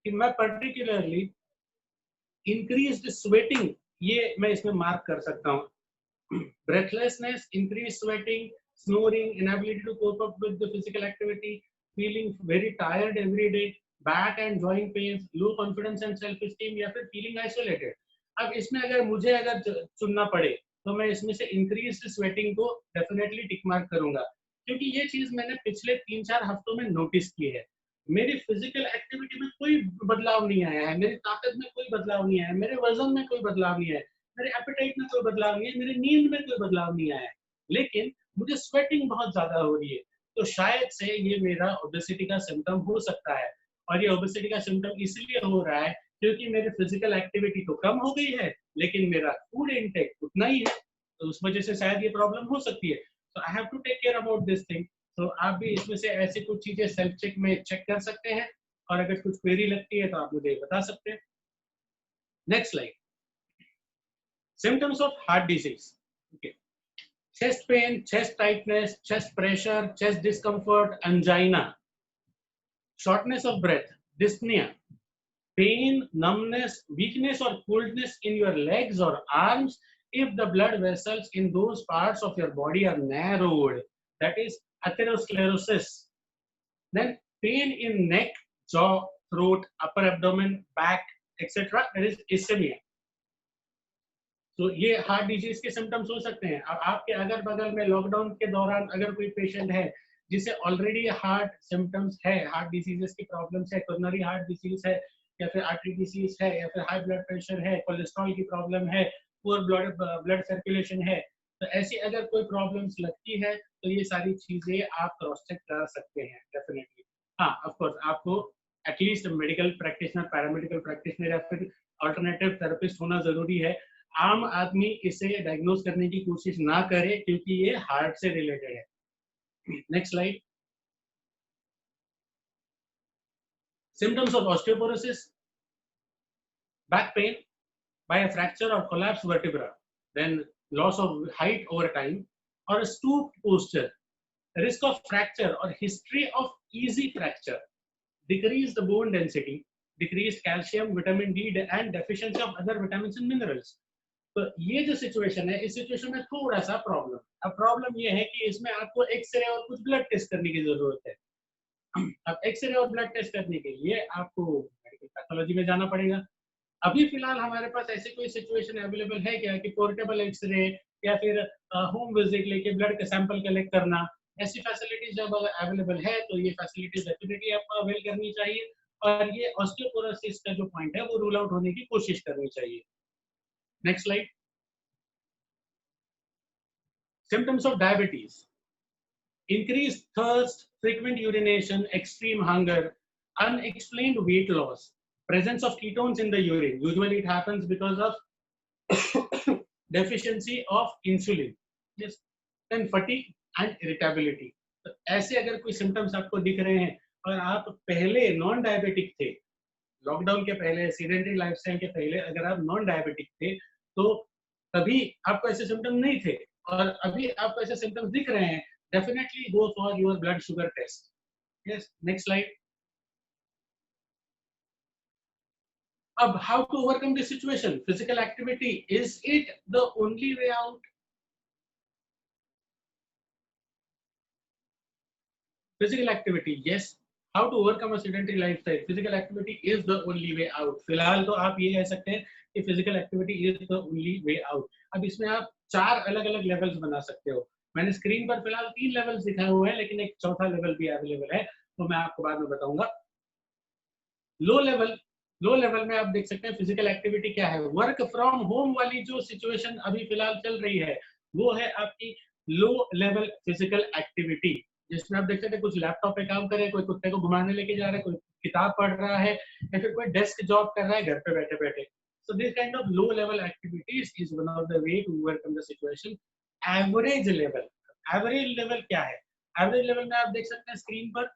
कि मैं पर्टिकुलरली इंक्रीज्ड स्वेटिंग, ये मैं इसमें मार्क कर सकता हूँ। breathlessness, increased sweating, snoring, inability to cope up with the physical activity, feeling very tired every day, back and joint pains, low confidence and self-esteem, या फिर feeling isolated. अब इसमें अगर मुझे अगर चुनना पड़े तो मैं इसमें से increased sweating को definitely टिक मार्क करूंगा, क्योंकि ये चीज मैंने पिछले 3-4 हफ्तों में नोटिस की है। मेरी फिजिकल एक्टिविटी में कोई बदलाव नहीं आया है, मेरी ताकत में कोई बदलाव नहीं आया है, मेरे वजन में कोई बदलाव नहीं आया है, मेरे एपेटाइट में कोई बदलाव नहीं है, मेरी नींद में कोई बदलाव नहीं आया है, लेकिन मुझे स्वेटिंग बहुत ज्यादा हो रही है। तो शायद से ये मेरा ओबेसिटी का सिम्टम हो सकता है, और ये ओबेसिटी का सिम्टम इसलिए हो रहा है क्योंकि मेरी फिजिकल एक्टिविटी तो कम हो गई है, लेकिन मेरा फूड इनटेक उतना ही है, तो उस वजह से शायद ये प्रॉब्लम हो सकती है। तो I have to take care about this thing. तो आप भी इसमें से ऐसी कुछ चीजें सेल्फ चेक में चेक कर सकते हैं, और अगर कुछ क्वेरी लगती है तो आप मुझे बता सकते हैं। Next slide, symptoms of heart disease. Okay, chest pain, chest tightness, chest pressure, chest discomfort, angina, shortness of breath, dyspnea, pain, numbness, weakness or coldness in your legs or arms if the blood vessels in those parts of your body are narrowed, that is atherosclerosis. Then pain in neck, jaw, throat, upper abdomen, back, etc., that is ischemia. तो ये heart disease के symptoms हो सकते हैं। अब आपके अगर बगल में लॉकडाउन के दौरान अगर कोई पेशेंट है जिसे ऑलरेडी हार्ट सिम्टम्स है, हार्ट डिजीजेस की प्रॉब्लम्स है, कोरोनरी हार्ट डिजीज है, या फिर आर्टरी डिजीज है, या फिर हाई ब्लड प्रेशर है, कोलेस्ट्रॉल की प्रॉब्लम है, पुअर ब्लड सर्कुलेशन है, तो ऐसी अगर कोई प्रॉब्लम्स लगती है तो ये सारी चीजें आप क्रॉस चेक कर सकते हैं डेफिनेटली। हाँ, ऑफ कोर्स आपको at least medical practitioner, paramedical practitioner या फिर अल्टरनेटिव थेरेपिस्ट होना जरूरी है। आम आदमी इसे डायग्नोज करने की कोशिश ना करे क्योंकि ये हार्ट से रिलेटेड है। Next slide, symptoms of osteoporosis, back pain by a fracture or collapsed vertebra, then loss of height over time, or a stooped posture, risk of fracture or history of easy fracture, decreased bone density, decreased calcium, vitamin D, and deficiency of other vitamins and minerals. तो ये जो situation है, इस situation में थोड़ा सा problem, अब problem ये है कि इसमें आपको एक्सरे और कुछ ब्लड टेस्ट करने की जरूरत है। अब एक्सरे और ब्लड टेस्ट करने के लिए आपको मेडिकल पैथोलॉजी में जाना पड़ेगा। अभी फिलहाल हमारे पास ऐसी कोई सिचुएशन अवेलेबल है क्या कि पोर्टेबल एक्सरे या फिर होम विजिट लेके ब्लड का सैंपल कलेक्ट करना, ऐसी फैसिलिटीज जब अवेलेबल है तो ये फैसिलिटीज डेफिनेटली आपको अवेल करनी चाहिए, और ये ऑस्टियोपोरोसिस का जो पॉइंट है वो रूल आउट होने की कोशिश करनी चाहिए। Next slide, symptoms of diabetes, increased thirst, frequent urination, extreme hunger, unexplained weight loss, presence of ketones in the urine, usually it happens because of deficiency of insulin, yes, and fatigue and irritability. तो ऐसे अगर कोई symptoms आपको दिख रहे हैं और आप पहले नॉन डायबिटिक थे, लॉकडाउन के पहले, सीडेंटरी लाइफस्टाइल के पहले अगर आप नॉन डायबिटिक थे तो तभी आपको ऐसे सिम्टम नहीं थे, और अभी आपको ऐसे सिम्टम्स दिख रहे हैं, definitely go for your blood sugar test. Yes, next slide, अब how to overcome this situation? Physical activity, is it the only way out? Physical activity, yes. How to overcome a sedentary lifestyle? Physical activity is the only way out. फिलहाल तो आप ये कह सकते हैं कि physical activity is the only way out. अब इसमें आप 4 अलग-अलग levels बना सकते हो. मैंने स्क्रीन पर फिलहाल 3 levels दिखाए हुए हैं, लेकिन एक चौथा level भी अवेलेबल है, तो मैं आपको बाद में बताऊंगा. लो लेवल में आप देख सकते हैं फिजिकल एक्टिविटी क्या है. वर्क फ्रॉम होम वाली जो सिचुएशन अभी फिलहाल चल रही है, वो है आपकी लो लेवल फिजिकल एक्टिविटी, जिसमें आप देख सकते हैं कुछ लैपटॉप पे काम कर रहे हैं, कोई कुत्ते को घुमाने लेके जा रहा है, कोई किताब पढ़ रहा है, या फिर कोई डेस्क जॉब कर रहा है घर पे बैठे बैठे. So this kind of low level activities is one of the way to overcome the situation. Average level क्या है? एवरेज लेवल में आप देख सकते हैं स्क्रीन पर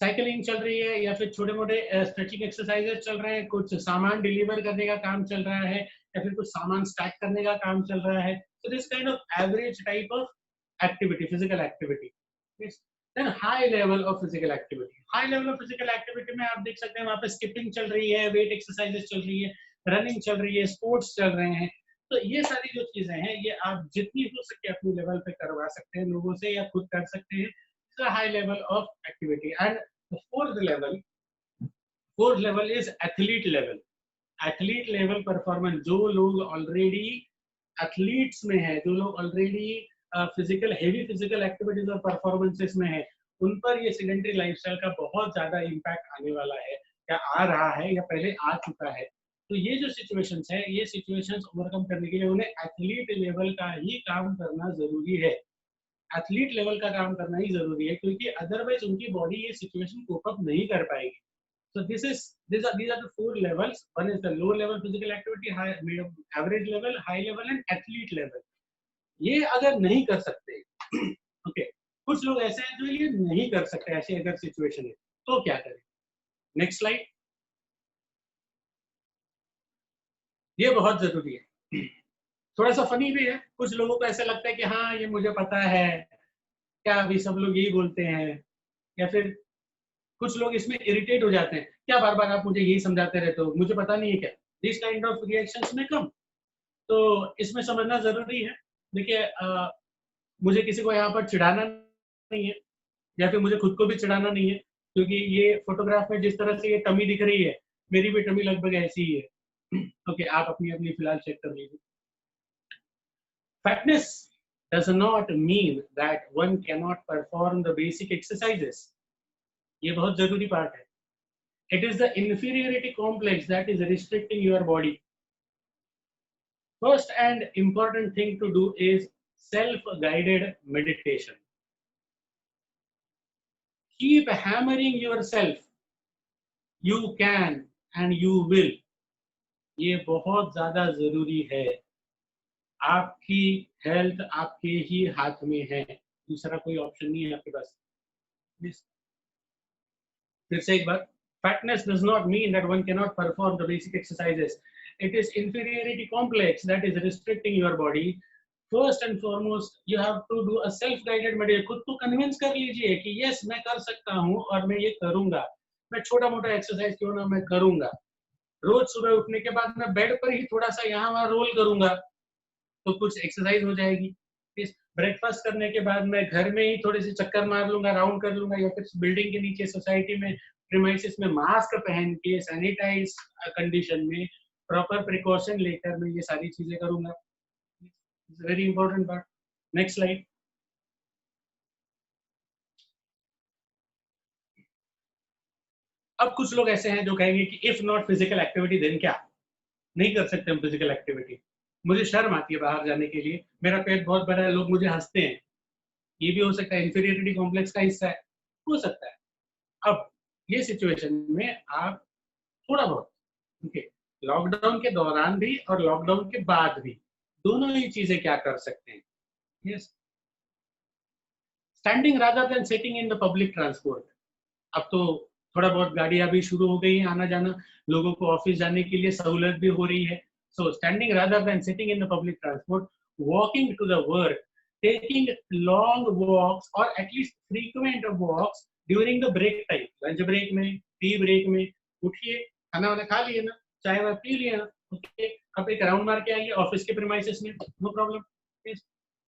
साइकिलिंग चल रही है, या फिर छोटे मोटे स्ट्रेचिंग एक्सरसाइजेस चल रहे हैं, कुछ सामान डिलीवर करने का काम चल रहा है, या फिर कुछ सामान स्टैक करने का काम चल रहा है. So this kind of average type of activity, physical activity. Then high level of physical activity. High level of physical activity में आप देख सकते हैं वहां पे स्किपिंग चल रही है, वेट एक्सरसाइजेस चल रही है, रनिंग चल रही है, स्पोर्ट्स चल रहे हैं. तो ये सारी जो चीजें हैं, ये आप जितनी हो सके अपने लेवल पे करवा सकते हैं लोगों से, या खुद कर सकते हैं. High level of activity. And the fourth level is athlete level. Athlete level performance, जो लोग ऑलरेडी एथलीट्स में है, जो लोग already physical heavy physical activities और परफॉर्मेंसेस में है, उन पर ये सेडेंटरी लाइफस्टाइल का बहुत ज्यादा इम्पैक्ट आने वाला है, या आ रहा है, या पहले आ चुका है. तो ये जो सिचुएशंस है, ये सिचुएशंस ओवरकम करने के लिए उन्हें एथलीट लेवल का ही काम करना जरूरी है. एथलीट लेवल का काम करना ही जरूरी है, क्योंकि अदरवाइज उनकी बॉडी ये सिचुएशन कोप अप नहीं कर पाएगी. So these are the 4 levels. One is the low level physical activity, high, medium, average level, high level and athlete level. ये अगर नहीं कर सकते, okay, कुछ लोग ऐसे हैं जो ये नहीं कर सकते, ऐसे अगर सिचुएशन है तो क्या करें. Next slide. ये बहुत जरूरी है. थोड़ा सा फनी भी है. कुछ लोगों को ऐसा लगता है कि हाँ ये मुझे पता है, क्या अभी सब लोग यही बोलते हैं, या फिर कुछ लोग इसमें इरिटेट हो जाते हैं, क्या बार बार आप मुझे यही समझाते रहते हो, मुझे पता नहीं है क्या. दिस काइंड ऑफ रिएक्शंस में कम. तो इसमें समझना जरूरी है. देखिए मुझे किसी को यहाँ पर चिढ़ाना नहीं है, या फिर मुझे खुद को भी चिढ़ाना नहीं है, क्योंकि ये फोटोग्राफ में जिस तरह से ये टमी दिख रही है, मेरी भी टमी लगभग ऐसी ही है. ओके, आप अपनी अपनी फिलहाल चेक कर लीजिए. Fatness does not mean that one cannot perform the basic exercises. ये बहुत जरूरी पार्ट है. It is the inferiority complex that is restricting your body. First and important thing to do is self-guided meditation. Keep hammering yourself. You can and you will. ये बहुत ज्यादा जरूरी है. आपकी हेल्थ आपके ही हाथ में है, दूसरा कोई ऑप्शन नहीं है आपके पास. फिर से एक बार. Fatness does not mean that one cannot perform the basic exercises. It is inferiority complex that is restricting your body. First and foremost, you have to do a self-guided meditation. खुद को convince कर लीजिए कि yes मैं कर सकता हूँ और मैं ये करूंगा. मैं छोटा मोटा एक्सरसाइज क्यों ना मैं करूंगा. रोज सुबह उठने के बाद मैं बेड पर ही थोड़ा सा यहाँ वहाँ रोल करूंगा, तो कुछ एक्सरसाइज हो जाएगी. ब्रेकफास्ट करने के बाद मैं घर में ही थोड़े से चक्कर मार लूंगा, राउंड कर लूंगा, या फिर बिल्डिंग के नीचे सोसाइटी में प्रीमाइसेस में मास्क पहन के सैनिटाइज कंडीशन में प्रॉपर प्रिकॉशन लेकर मैं ये सारी चीजें करूंगा. Very important part. Next slide. अब कुछ लोग ऐसे हैं जो कहेंगे कि if not physical activity then क्या, नहीं कर सकते हम फिजिकल एक्टिविटी, मुझे शर्म आती है बाहर जाने के लिए, मेरा पेट बहुत बड़ा है, लोग मुझे हंसते हैं. ये भी हो सकता है, इंफीरियरिटी कॉम्प्लेक्स का हिस्सा है, हो सकता है. अब ये सिचुएशन में आप थोड़ा बहुत लॉकडाउन के दौरान भी और लॉकडाउन के बाद भी दोनों ही चीजें क्या कर सकते हैं. Yes, standing rather than sitting in the public transport. अब तो थोड़ा बहुत गाड़ियां भी शुरू हो गई है आना जाना, लोगों को ऑफिस जाने के लिए सहूलत भी हो रही है. So standing rather than sitting in the public transport, walking to the work, taking long walks or at least frequent walks during the break time. Lunch break में, tea break में उठिए, खाना वाना खा लिए ना, चाय वाय पी लिया ना, ओके, अब एक राउंड मार के आइए ऑफिस के प्रीमाइसेस में, no problem.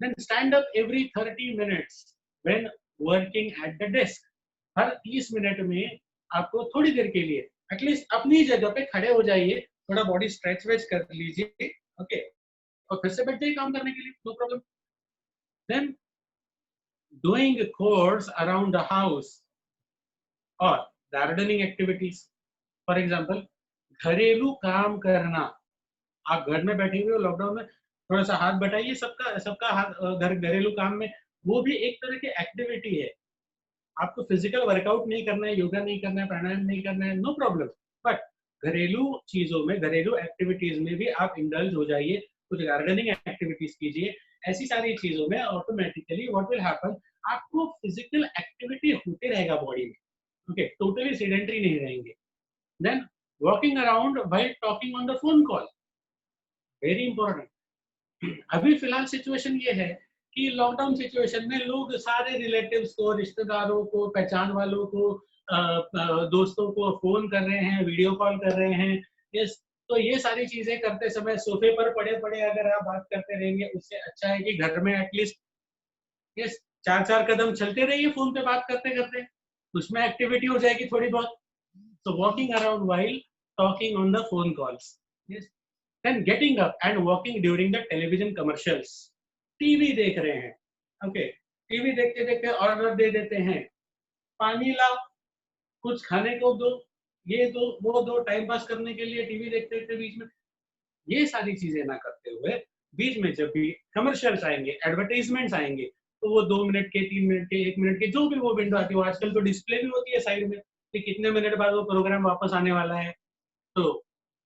Then stand up every 30 minutes when working at the desk. हर 30 मिनट में आपको थोड़ी देर के लिए एटलीस्ट अपनी जगह पे खड़े हो जाइए, थोड़ा बॉडी स्ट्रेच वेच कर लीजिए, ओके, और फिर से बैठ जाइए काम करने के लिए, no problem. Then doing chores around the house और गार्डनिंग एक्टिविटीज, फॉर एग्जाम्पल घरेलू काम करना। आप घर में बैठे हुए हो लॉकडाउन में, थोड़ा सा हाथ बटाइए, सबका सबका हाथ घर घरेलू काम में, वो भी एक तरह की एक्टिविटी है। आपको फिजिकल वर्कआउट नहीं करना है, योगा नहीं करना है, प्राणायाम नहीं करना है, नो प्रॉब्लम, बट घरेलू चीजों में, घरेलू एक्टिविटीज में भी आप इंडल्ज हो जाइए, कुछ गार्डनिंग एक्टिविटीज कीजिए। ऐसी सारी चीजों में ऑटोमेटिकली व्हाट विल हैपन, आपको फिजिकल एक्टिविटी होते रहेगा बॉडी में, ओके, टोटली सेडेंटरी नहीं रहेंगे। Then walking around while talking on the phone call, very important. अभी फिलहाल सिचुएशन ये है कि लॉकडाउन सिचुएशन में लोग सारे रिलेटिव्स को, रिश्तेदारों को, पहचान वालों को, दोस्तों को फोन कर रहे हैं, वीडियो कॉल कर रहे हैं। यस, तो ये सारी चीजें करते समय सोफे पर पड़े पड़े अगर आप बात करते रहेंगे, उससे अच्छा है कि घर में एटलीस्ट यस 4-4 कदम चलते रहिए फोन पे बात करते करते, उसमें एक्टिविटी हो जाएगी थोड़ी बहुत। So walking around while talking on the phone calls. Yes. Then getting up and walking during the television commercials. TV देख रहे हैं, ओके, टीवी देखते देखते ऑर्डर दे देते हैं, पानी लाओ, कुछ खाने को दो, ये दो वो दो, टाइम पास करने के लिए टीवी देखते देखते बीच में ये सारी चीजें ना करते हुए, बीच में जब भी कमर्शियल्स आएंगे, एडवर्टाइजमेंट्स आएंगे, तो वो 2 मिनट के, 3 मिनट के, 1 मिनट के, जो भी वो विंडो आती है, आजकल तो डिस्प्ले भी होती है साइड में कि कितने मिनट बाद वो प्रोग्राम वापस आने वाला है, तो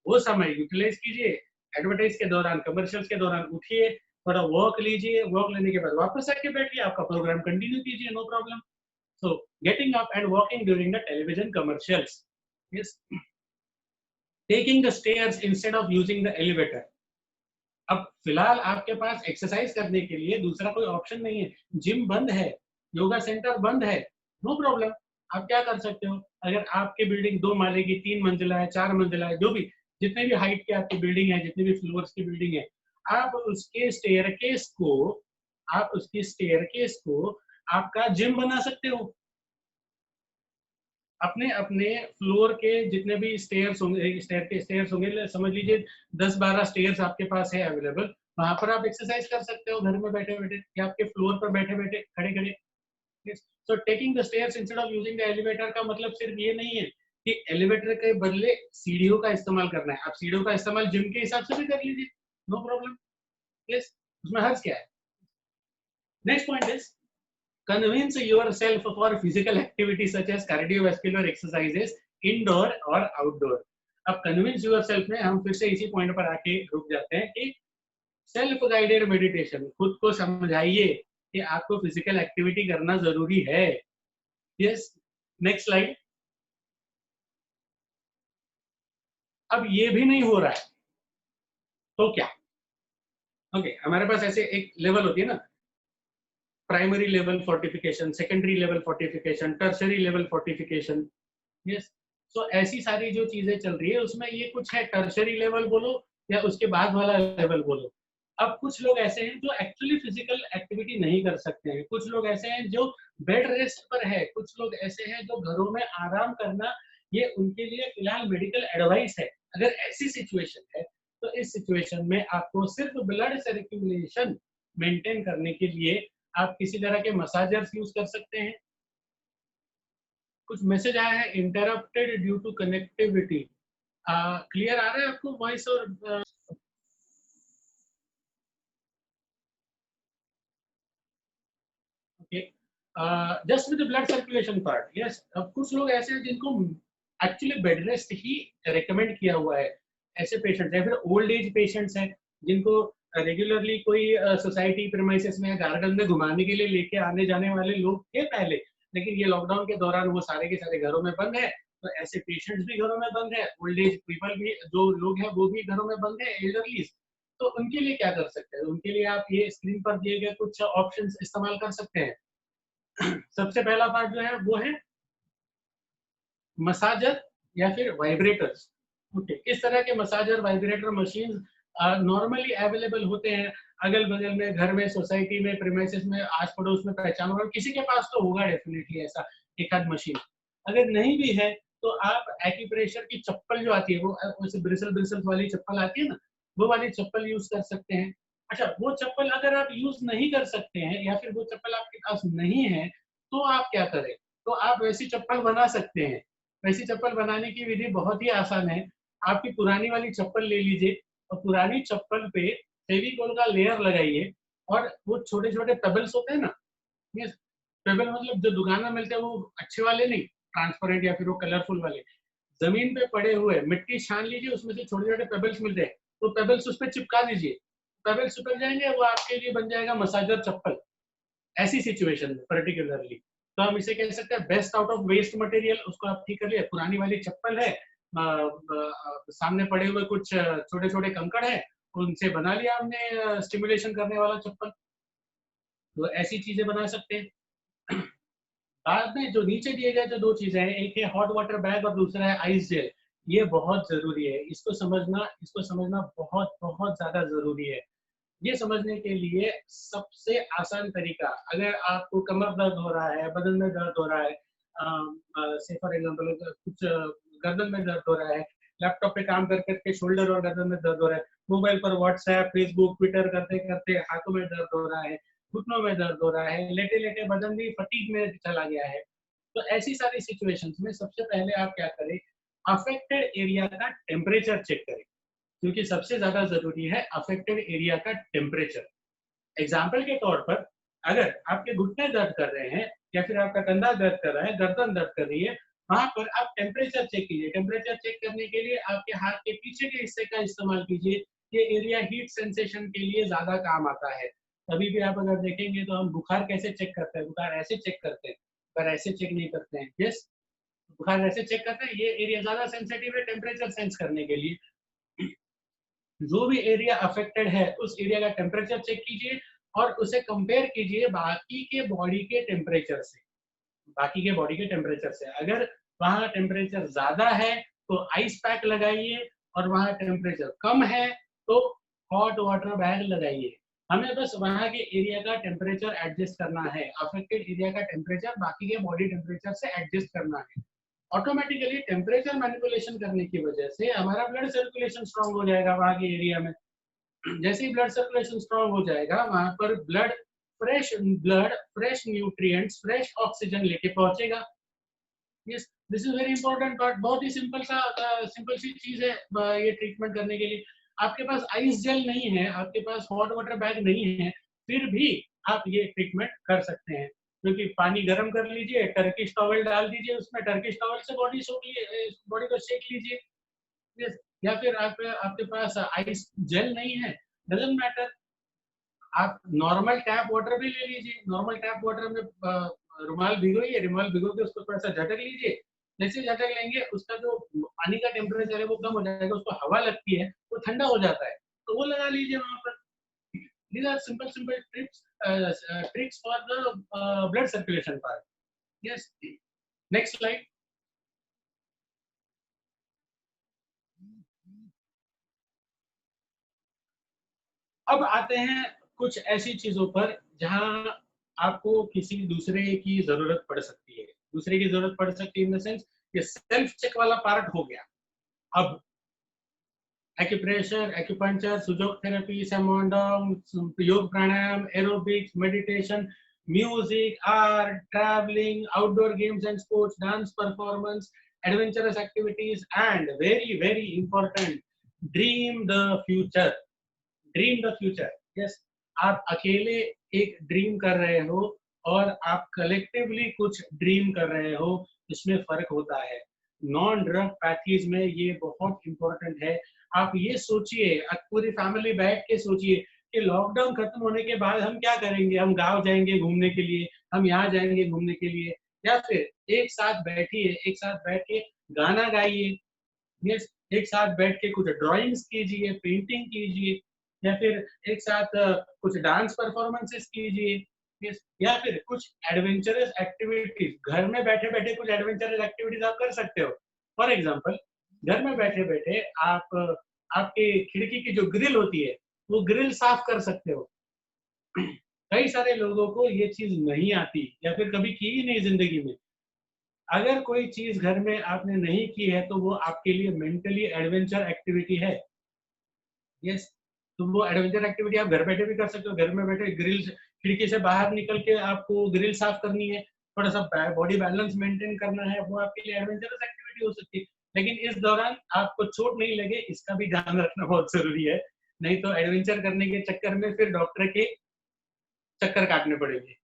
वो समय यूटिलाइज कीजिए। एडवर्टाइज के दौरान, कमर्शियल्स के दौरान उठिए, थोड़ा वॉक लीजिए, वॉक लेने के बाद वापस आके बैठिए, आपका प्रोग्राम कंटिन्यू कीजिए, no problem. So getting up and walking during the television commercials. Yes, taking the stairs instead of using the elevator. अब फिलहाल आपके पास एक्सरसाइज करने के लिए दूसरा कोई ऑप्शन नहीं है, जिम बंद है, योगा सेंटर बंद है, नो प्रॉब्लम। आप क्या कर सकते हो, अगर आपकी बिल्डिंग 2 माले की, 3 मंजिला है, 4 मंजिला है, जो भी जितने भी हाइट की आपकी बिल्डिंग है, जितने भी फ्लोर्स की बिल्डिंग है, आप उसके स्टेयरकेस को, आप उसकी स्टेयरकेस को आपका जिम बना सकते हो। अपने अपने फ्लोर के जितने भी स्टेयर्स होंगे, स्टेयर्स होंगे, समझ लीजिए 10-12 स्टेयर्स आपके पास है अवेलेबल, वहां पर आप एक्सरसाइज कर सकते हो घर में बैठे बैठे, या आपके फ्लोर पर बैठे बैठे, खड़े खड़े। So taking the stairs instead of using the elevator का मतलब सिर्फ ये नहीं है कि एलिवेटर के बदले सीढ़ियों का इस्तेमाल करना है, आप सीढ़ियों का इस्तेमाल जिम के हिसाब से भी कर लीजिए, नो प्रॉब्लम। यस, उसमें हर्ज क्या है। Next point is convince yourself for physical activities such as cardiovascular exercises indoor or outdoor। अब convince yourself में हम फिर से इसी पॉइंट पर आके रुक जाते हैं कि सेल्फ गाइडेड मेडिटेशन, खुद को समझाइए कि आपको फिजिकल एक्टिविटी करना जरूरी है। Yes, next slide. अब ये भी नहीं हो रहा है तो क्या, ओके, हमारे पास ऐसे एक लेवल होती है ना, primary level fortification, secondary level fortification, tertiary level fortification. Yes, so ऐसी सारी जो चीजें चल रही है उसमें ये कुछ है, टर्शरी लेवल बोलो या उसके बाद वाला लेवल बोलो। अब कुछ लोग ऐसे हैं जो एक्चुअली फिजिकल एक्टिविटी नहीं कर सकते हैं, कुछ लोग ऐसे हैं जो बेड रेस्ट पर है, कुछ लोग ऐसे हैं जो घरों में आराम करना ये उनके लिए फिलहाल मेडिकल एडवाइस है। अगर ऐसी सिचुएशन है तो इस सिचुएशन में आपको सिर्फ ब्लड सर्कुलेशन मेंटेन करने के लिए आप किसी तरह के मसाजर्स यूज कर सकते हैं। कुछ मैसेज आया है, interrupted due to connectivity. Clear आ रहा है आपको वॉइस और okay, just with blood circulation part. Yes, अब कुछ लोग ऐसे हैं जिनको एक्चुअली बेड रेस्ट ही रेकमेंड किया हुआ है, ऐसे पेशेंट्स हैं, फिर ओल्ड एज पेशेंट्स हैं जिनको रेगुलरली कोई सोसाइटी प्रीमाइसेस में या गार्डन में घुमाने के लिए लेके आने जाने वाले लोग थे पहले, लेकिन ये लॉकडाउन के दौरान वो सारे के सारे घरों में बंद है, तो ऐसे पेशेंट्स भी घरों में बंद है, ओल्ड एज पीपल भी जो लोग हैं वो भी घरों में बंद है, एल्डरलीज। तो उनके लिए क्या कर सकते हैं, उनके लिए आप ये स्क्रीन पर दिए गए कुछ ऑप्शंस इस्तेमाल कर सकते हैं। सबसे पहला पार्ट जो है वो है मसाजर या फिर वाइब्रेटर्स। ओके, इस तरह के massager vibrator machine normally available होते हैं अगल बगल में, घर में, सोसाइटी में, प्रीमाइसेस में, आस पड़ोस में, पहचान वाले किसी के पास तो होगा डेफिनेटली ऐसा एक आध मशीन। अगर नहीं भी है तो आप एक्यूप्रेशर की चप्पल जो आती है, वो वैसे ब्रिसल ब्रिसल वाली चप्पल आती है ना, वो वाली चप्पल यूज कर सकते हैं। अच्छा, वो चप्पल अगर आप यूज नहीं कर सकते हैं या फिर वो चप्पल आपके पास नहीं है, तो आप क्या करें? तो आप वैसी चप्पल बना सकते हैं। वैसी चप्पल बनाने की विधि बहुत ही आसान है। आपकी पुरानी वाली चप्पल ले लीजिए और पुरानी चप्पल पे फेविकोल का लेयर लगाइए और वो छोटे-छोटे पेबल्स होते हैं ना, ये पेबल मतलब जो दुकान में मिलते हैं वो अच्छे वाले नहीं, ट्रांसपेरेंट या फिर वो कलरफुल वाले। जमीन पे पड़े हुए मिट्टी छान लीजिए, उसमें से छोटे-छोटे पेबल्स मिलते हैं, तो पेबल्स उस पे चिपका दीजिए। पेबल्स चिपक जाएँगे, वो आपके लिए बन जाएगा मसाजर चप्पल। ऐसी सिचुएशन में पर्टिकुलरली तो हम इसे कह सकते हैं best out of waste material. उसको आप ठीक कर लिया, पुरानी वाली चप्पल है, सामने पड़े हुए कुछ छोटे छोटे कंकड़ है, उनसे बना लिया हमने स्टिमुलेशन करने वाला चप्पल। तो ऐसी चीजें बना सकते हैं। बाद में जो नीचे दिए गए जो दो चीजें हैं, एक है हॉट वाटर बैग और दूसरा है आइस जेल। ये बहुत जरूरी है, इसको समझना बहुत बहुत ज्यादा जरूरी है। ये समझने के लिए सबसे आसान तरीका, अगर आपको कमर दर्द हो रहा है, बदन में दर्द हो रहा है, से फॉर एग्जांपल कुछ गर्दन में दर्द हो रहा है, लैपटॉप पे काम कर करके शोल्डर और गर्दन में दर्द हो रहा है, मोबाइल पर व्हाट्सएप, फेसबुक, ट्विटर करते करते हाथों में दर्द हो रहा है, घुटनों में दर्द हो रहा है, लेटे लेटे बदन भी फटीग में चला गया है, तो ऐसी सारी सिचुएशंस में सबसे पहले आप क्या करें, अफेक्टेड एरिया का टेम्परेचर चेक करें, क्योंकि सबसे ज्यादा जरूरी है अफेक्टेड एरिया का टेम्परेचर। एग्जाम्पल के तौर पर अगर आपके घुटने दर्द कर रहे हैं या फिर आपका कंधा दर्द कर रहा है, गर्दन दर्द कर रही है, वहां पर आप टेम्परेचर चेक कीजिए। टेम्परेचर चेक करने के लिए आपके हाथ के पीछे के हिस्से का इस्तेमाल कीजिए। ये एरिया हीट सेंसेशन के लिए ज्यादा काम आता है। कभी भी आप अगर देखेंगे तो हम बुखार कैसे चेक करते हैं, बुखार ऐसे चेक करते हैं, पर ऐसे चेक नहीं करते हैं। यस, बुखार ऐसे चेक करते हैं, ये एरिया ज्यादा सेंसिटिव है टेम्परेचर सेंस करने के लिए। जो भी एरिया अफेक्टेड है उस एरिया का टेम्परेचर चेक कीजिए और उसे कंपेयर कीजिए बाकी के बॉडी के टेम्परेचर से। बाकी के बॉडी के टेम्परेचर से अगर वहां टेम्परेचर ज्यादा है तो आइस पैक लगाइए, और वहां टेम्परेचर कम है तो हॉट वाटर बैग लगाइए। हमें बस वहां के एरिया का टेम्परेचर एडजस्ट करना है, अफेक्टेड एरिया का टेम्परेचर बाकी के बॉडी टेम्परेचर से एडजस्ट करना है। ऑटोमेटिकली टेम्परेचर मैनिपुलेशन करने की वजह से हमारा ब्लड सर्कुलेशन स्ट्रांग हो जाएगा वहां के एरिया में। जैसे ही ब्लड सर्कुलेशन स्ट्रांग हो जाएगा, वहां पर blood fresh nutrients, fresh oxygen लेके पहुंचेगा। Yes, this is very important part. बहुत ही सिंपल सी चीज है ये ट्रीटमेंट करने के लिए। आपके पास आइस जेल नहीं है, आपके पास हॉट वाटर बैग नहीं है, फिर भी आप ये ट्रीटमेंट कर सकते हैं। क्योंकि पानी गर्म कर लीजिए, टर्किश टॉवल डाल दीजिए, उसमें टर्किश टॉवल से बॉडी को सेक लीजिए। यस, या फिर आपके पास आइस जेल नहीं है, डजंट मैटर, आप नॉर्मल टैप वाटर भी ले लीजिए। नॉर्मल टैप वाटर में रुमाल भिगोइए, रुमाल भिगो के उसको थोड़ा सा झटक लीजिए। जैसे झटक लेंगे उसका जो पानी का टेम्परेचर है वो कम हो जाएगा, उसको हवा लगती है वो ठंडा हो जाता है, तो वो लगा लीजिए वहां पर। These are simple tricks for the blood circulation part. Yes. Next slide. अब आते हैं कुछ ऐसी चीजों पर जहां आपको किसी दूसरे की जरूरत पड़ सकती है। दूसरे की जरूरत पड़ सकती है इन द सेंस, ये सेल्फ चेक वाला पार्ट हो गया। अब एक्यूप्रेशर, एक्यूपंक्चर, सुजोग थेरेपी, सैमोंडोंग, योग प्राणायाम, aerobics, meditation, music, art, travelling, outdoor games and sports, dance performance, adventurous activities and very very important, dream the future. Dream the future. Yes, आप अकेले एक ड्रीम कर रहे हो और आप कलेक्टिवली कुछ ड्रीम कर रहे हो, इसमें फर्क होता है। नॉन ड्रग पैथीज में ये बहुत इंपॉर्टेंट है। आप ये सोचिए, पूरी फैमिली बैठ के सोचिए कि लॉकडाउन खत्म होने के बाद हम क्या करेंगे। हम गांव जाएंगे घूमने के लिए, हम यहाँ जाएंगे घूमने के लिए, या फिर एक साथ बैठिए, एक साथ बैठ के गाना गाइए। यस, एक साथ बैठ के कुछ ड्राइंग्स कीजिए, पेंटिंग कीजिए, या फिर एक साथ कुछ डांस परफॉर्मेंसेस कीजिए। यस, या फिर कुछ एडवेंचरस एक्टिविटीज, घर में बैठे बैठे कुछ एडवेंचरस एक्टिविटीज आप कर सकते हो। फॉर एग्जाम्पल, घर में बैठे बैठे आप आपके खिड़की की जो ग्रिल होती है वो ग्रिल साफ कर सकते हो। कई सारे लोगों को ये चीज नहीं आती या फिर कभी की ही नहीं जिंदगी में। अगर कोई चीज घर में आपने नहीं की है तो वो आपके लिए मेंटली एडवेंचर एक्टिविटी है। यस, तो वो एडवेंचर एक्टिविटी आप घर बैठे भी कर सकते हो। घर में बैठे ग्रिल खिड़की से बाहर निकल के आपको ग्रिल साफ करनी है, थोड़ा सा बॉडी बैलेंस मेंटेन करना है, वो आपके लिए एडवेंचरस एक्टिविटी हो सकती है। लेकिन इस दौरान आपको चोट नहीं लगे इसका भी ध्यान रखना बहुत जरूरी है, नहीं तो एडवेंचर करने के चक्कर में फिर डॉक्टर के चक्कर काटने पड़ेंगे।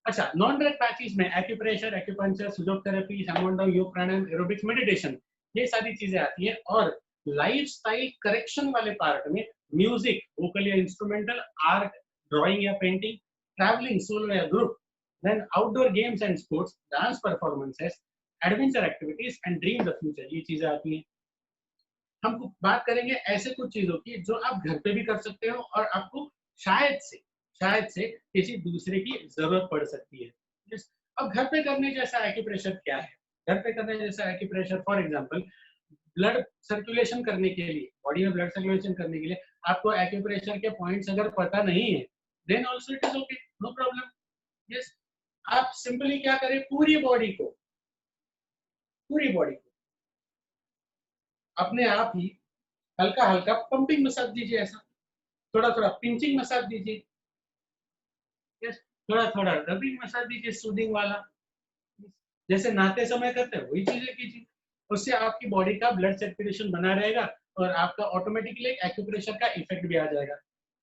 अच्छा, नॉन डायरेक्ट प्रैक्टिस में एक्यूप्रेशर, एक्यूपंक्चर, फिजियोथेरेपी, सामोंडम, योग प्राणायाम, एरोबिक्स, मेडिटेशन, ये सारी चीजें आती हैं। और लाइफस्टाइल करेक्शन वाले पार्ट में म्यूजिक, वोकल या इंस्ट्रूमेंटल, आर्ट, ड्राइंग या पेंटिंग, ट्रैवलिंग सोलो या group, then outdoor games and sports, dance performances, adventure activities and dream the future, ये चीजें आती हैं। हम बात करेंगे ऐसे कुछ चीजों की जो आप घर पे भी कर सकते हो और आपको शायद से किसी दूसरे की जरूरत पड़ सकती है। Yes. अब घर पे करने जैसा एक्यूप्रेशर क्या है? घर पे करने जैसा acupressure for example blood circulation करने के लिए, बॉडी में ब्लड सर्कुलेशन करने के लिए आपको एक्यूप्रेशर के पॉइंट्स अगर पता नहीं है then also it is okay, no problem. Yes, आप सिंपली क्या करें, पूरी बॉडी को अपने आप ही हल्का हल्का पंपिंग मसाज दीजिए, ऐसा थोड़ा थोड़ा पिंचिंग मसाज दीजिए, यस, थोड़ा थोड़ा रबिंग मसाज दीजिए, सूदिंग वाला, जैसे नहाते समय करते हैं वही चीजें कीजिए। उससे आपकी बॉडी का ब्लड सर्कुलेशन बना रहेगा और आपका ऑटोमेटिकली एक्यूप्रेशर का इफेक्ट भी आ जाएगा।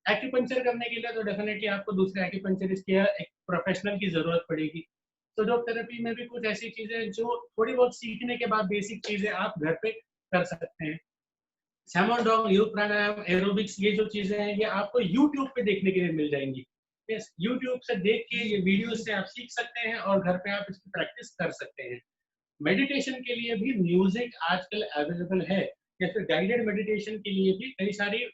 एक्यूपंक्चर करने के लिए तो डेफिनेटली आपको दूसरे एक्यूपंक्चरिस्ट या एक प्रोफेशनल की जरूरत पड़ेगी। फिजियोथेरेपी में भी कुछ ऐसी चीजें जो थोड़ी बहुत सीखने के बाद बेसिक चीजें आप घर पे कर सकते हैं। सैमोडोंग, योग प्राणायाम, एरोबिक्स, ये जो चीजें हैं ये आपको यूट्यूब पे देखने के लिए मिल जाएंगी। यस, यूट्यूब से देख के ये वीडियो से आप सीख सकते हैं और घर पे आप इसकी प्रैक्टिस कर सकते हैं। मेडिटेशन के लिए भी म्यूजिक आजकल अवेलेबल है, या फिर गाइडेड मेडिटेशन के लिए भी कई सारी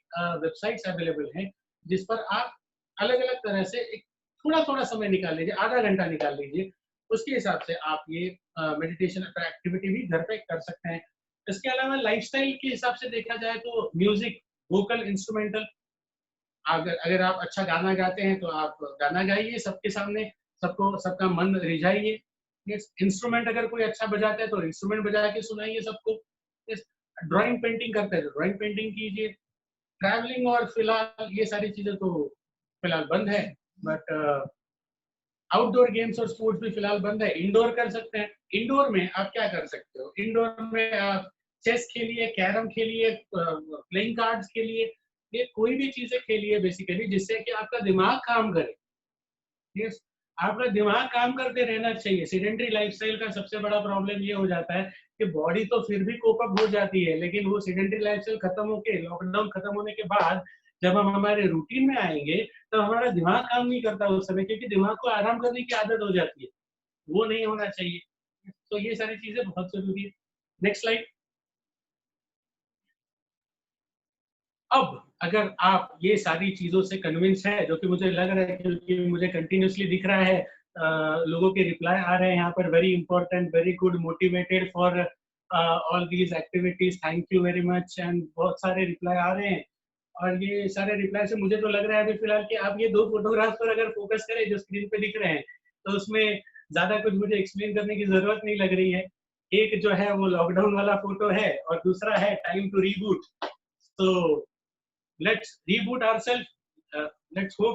वेबसाइट्स अवेलेबल हैं जिस पर आप अलग अलग तरह से एक थोड़ा थोड़ा समय निकाल लीजिए, आधा घंटा निकाल लीजिए, उसके हिसाब से आप ये मेडिटेशन एक्टिविटी भी घर पे कर सकते हैं। इसके अलावा लाइफस्टाइल के हिसाब से देखा जाए तो म्यूजिक, वोकल, इंस्ट्रूमेंटल, अगर अगर आप अच्छा गाना गाते हैं तो आप गाना गाइए सबके सामने, सबका मन रिझाइए। इंस्ट्रूमेंट अगर कोई अच्छा बजाता है तो इंस्ट्रूमेंट बजा के सुनाइए सबको। ड्राइंग पेंटिंग करते हैं तो ड्राइंग पेंटिंग कीजिए। ट्रैवलिंग और फिलहाल ये सारी चीजें तो फिलहाल बंद है, बट आउटडोर गेम्स और स्पोर्ट्स भी फिलहाल बंद है। इंडोर कर सकते हैं। इंडोर में आप क्या कर सकते हो, इंडोर में आप चेस खेलिए, कैरम खेलिए, प्लेइंग कार्ड्स खेलिए, ये कोई भी चीजें खेलिए बेसिकली जिससे कि आपका दिमाग काम करे। यस, आपका दिमाग काम करते रहना चाहिए। सेडेंटरी लाइफस्टाइल का सबसे बड़ा प्रॉब्लम ये हो जाता है कि बॉडी तो फिर भी कोप अप हो जाती है, लेकिन वो सेडेंटरी लाइफस्टाइल खत्म होके, लॉकडाउन खत्म होने के बाद जब हम हमारे रूटीन में आएंगे तो हमारा दिमाग काम नहीं करता उस समय, क्योंकि दिमाग को आराम करने की आदत हो जाती है। वो नहीं होना चाहिए। तो ये सारी चीजें बहुत जरूरी है। Next slide. अब अगर आप ये सारी चीजों से कन्विंस है, जो कि मुझे लग रहा है क्योंकि मुझे कंटिन्यूसली दिख रहा है, लोगों के रिप्लाई आ रहे हैं यहाँ पर, very important, very good, motivated for all these activities, thank you very much, and बहुत सारे रिप्लाई आ रहे हैं। और ये सारे रिप्लाई से मुझे तो लग रहा है अभी फिलहाल कि आप ये दो फोटोग्राफ्स पर अगर फोकस करें जो स्क्रीन पे दिख रहे हैं तो उसमें ज्यादा कुछ मुझे एक्सप्लेन करने की जरूरत नहीं लग रही है। एक जो है वो लॉकडाउन वाला फोटो है और दूसरा है टाइम टू रीबूट। तो let's reboot ourselves. Let's hope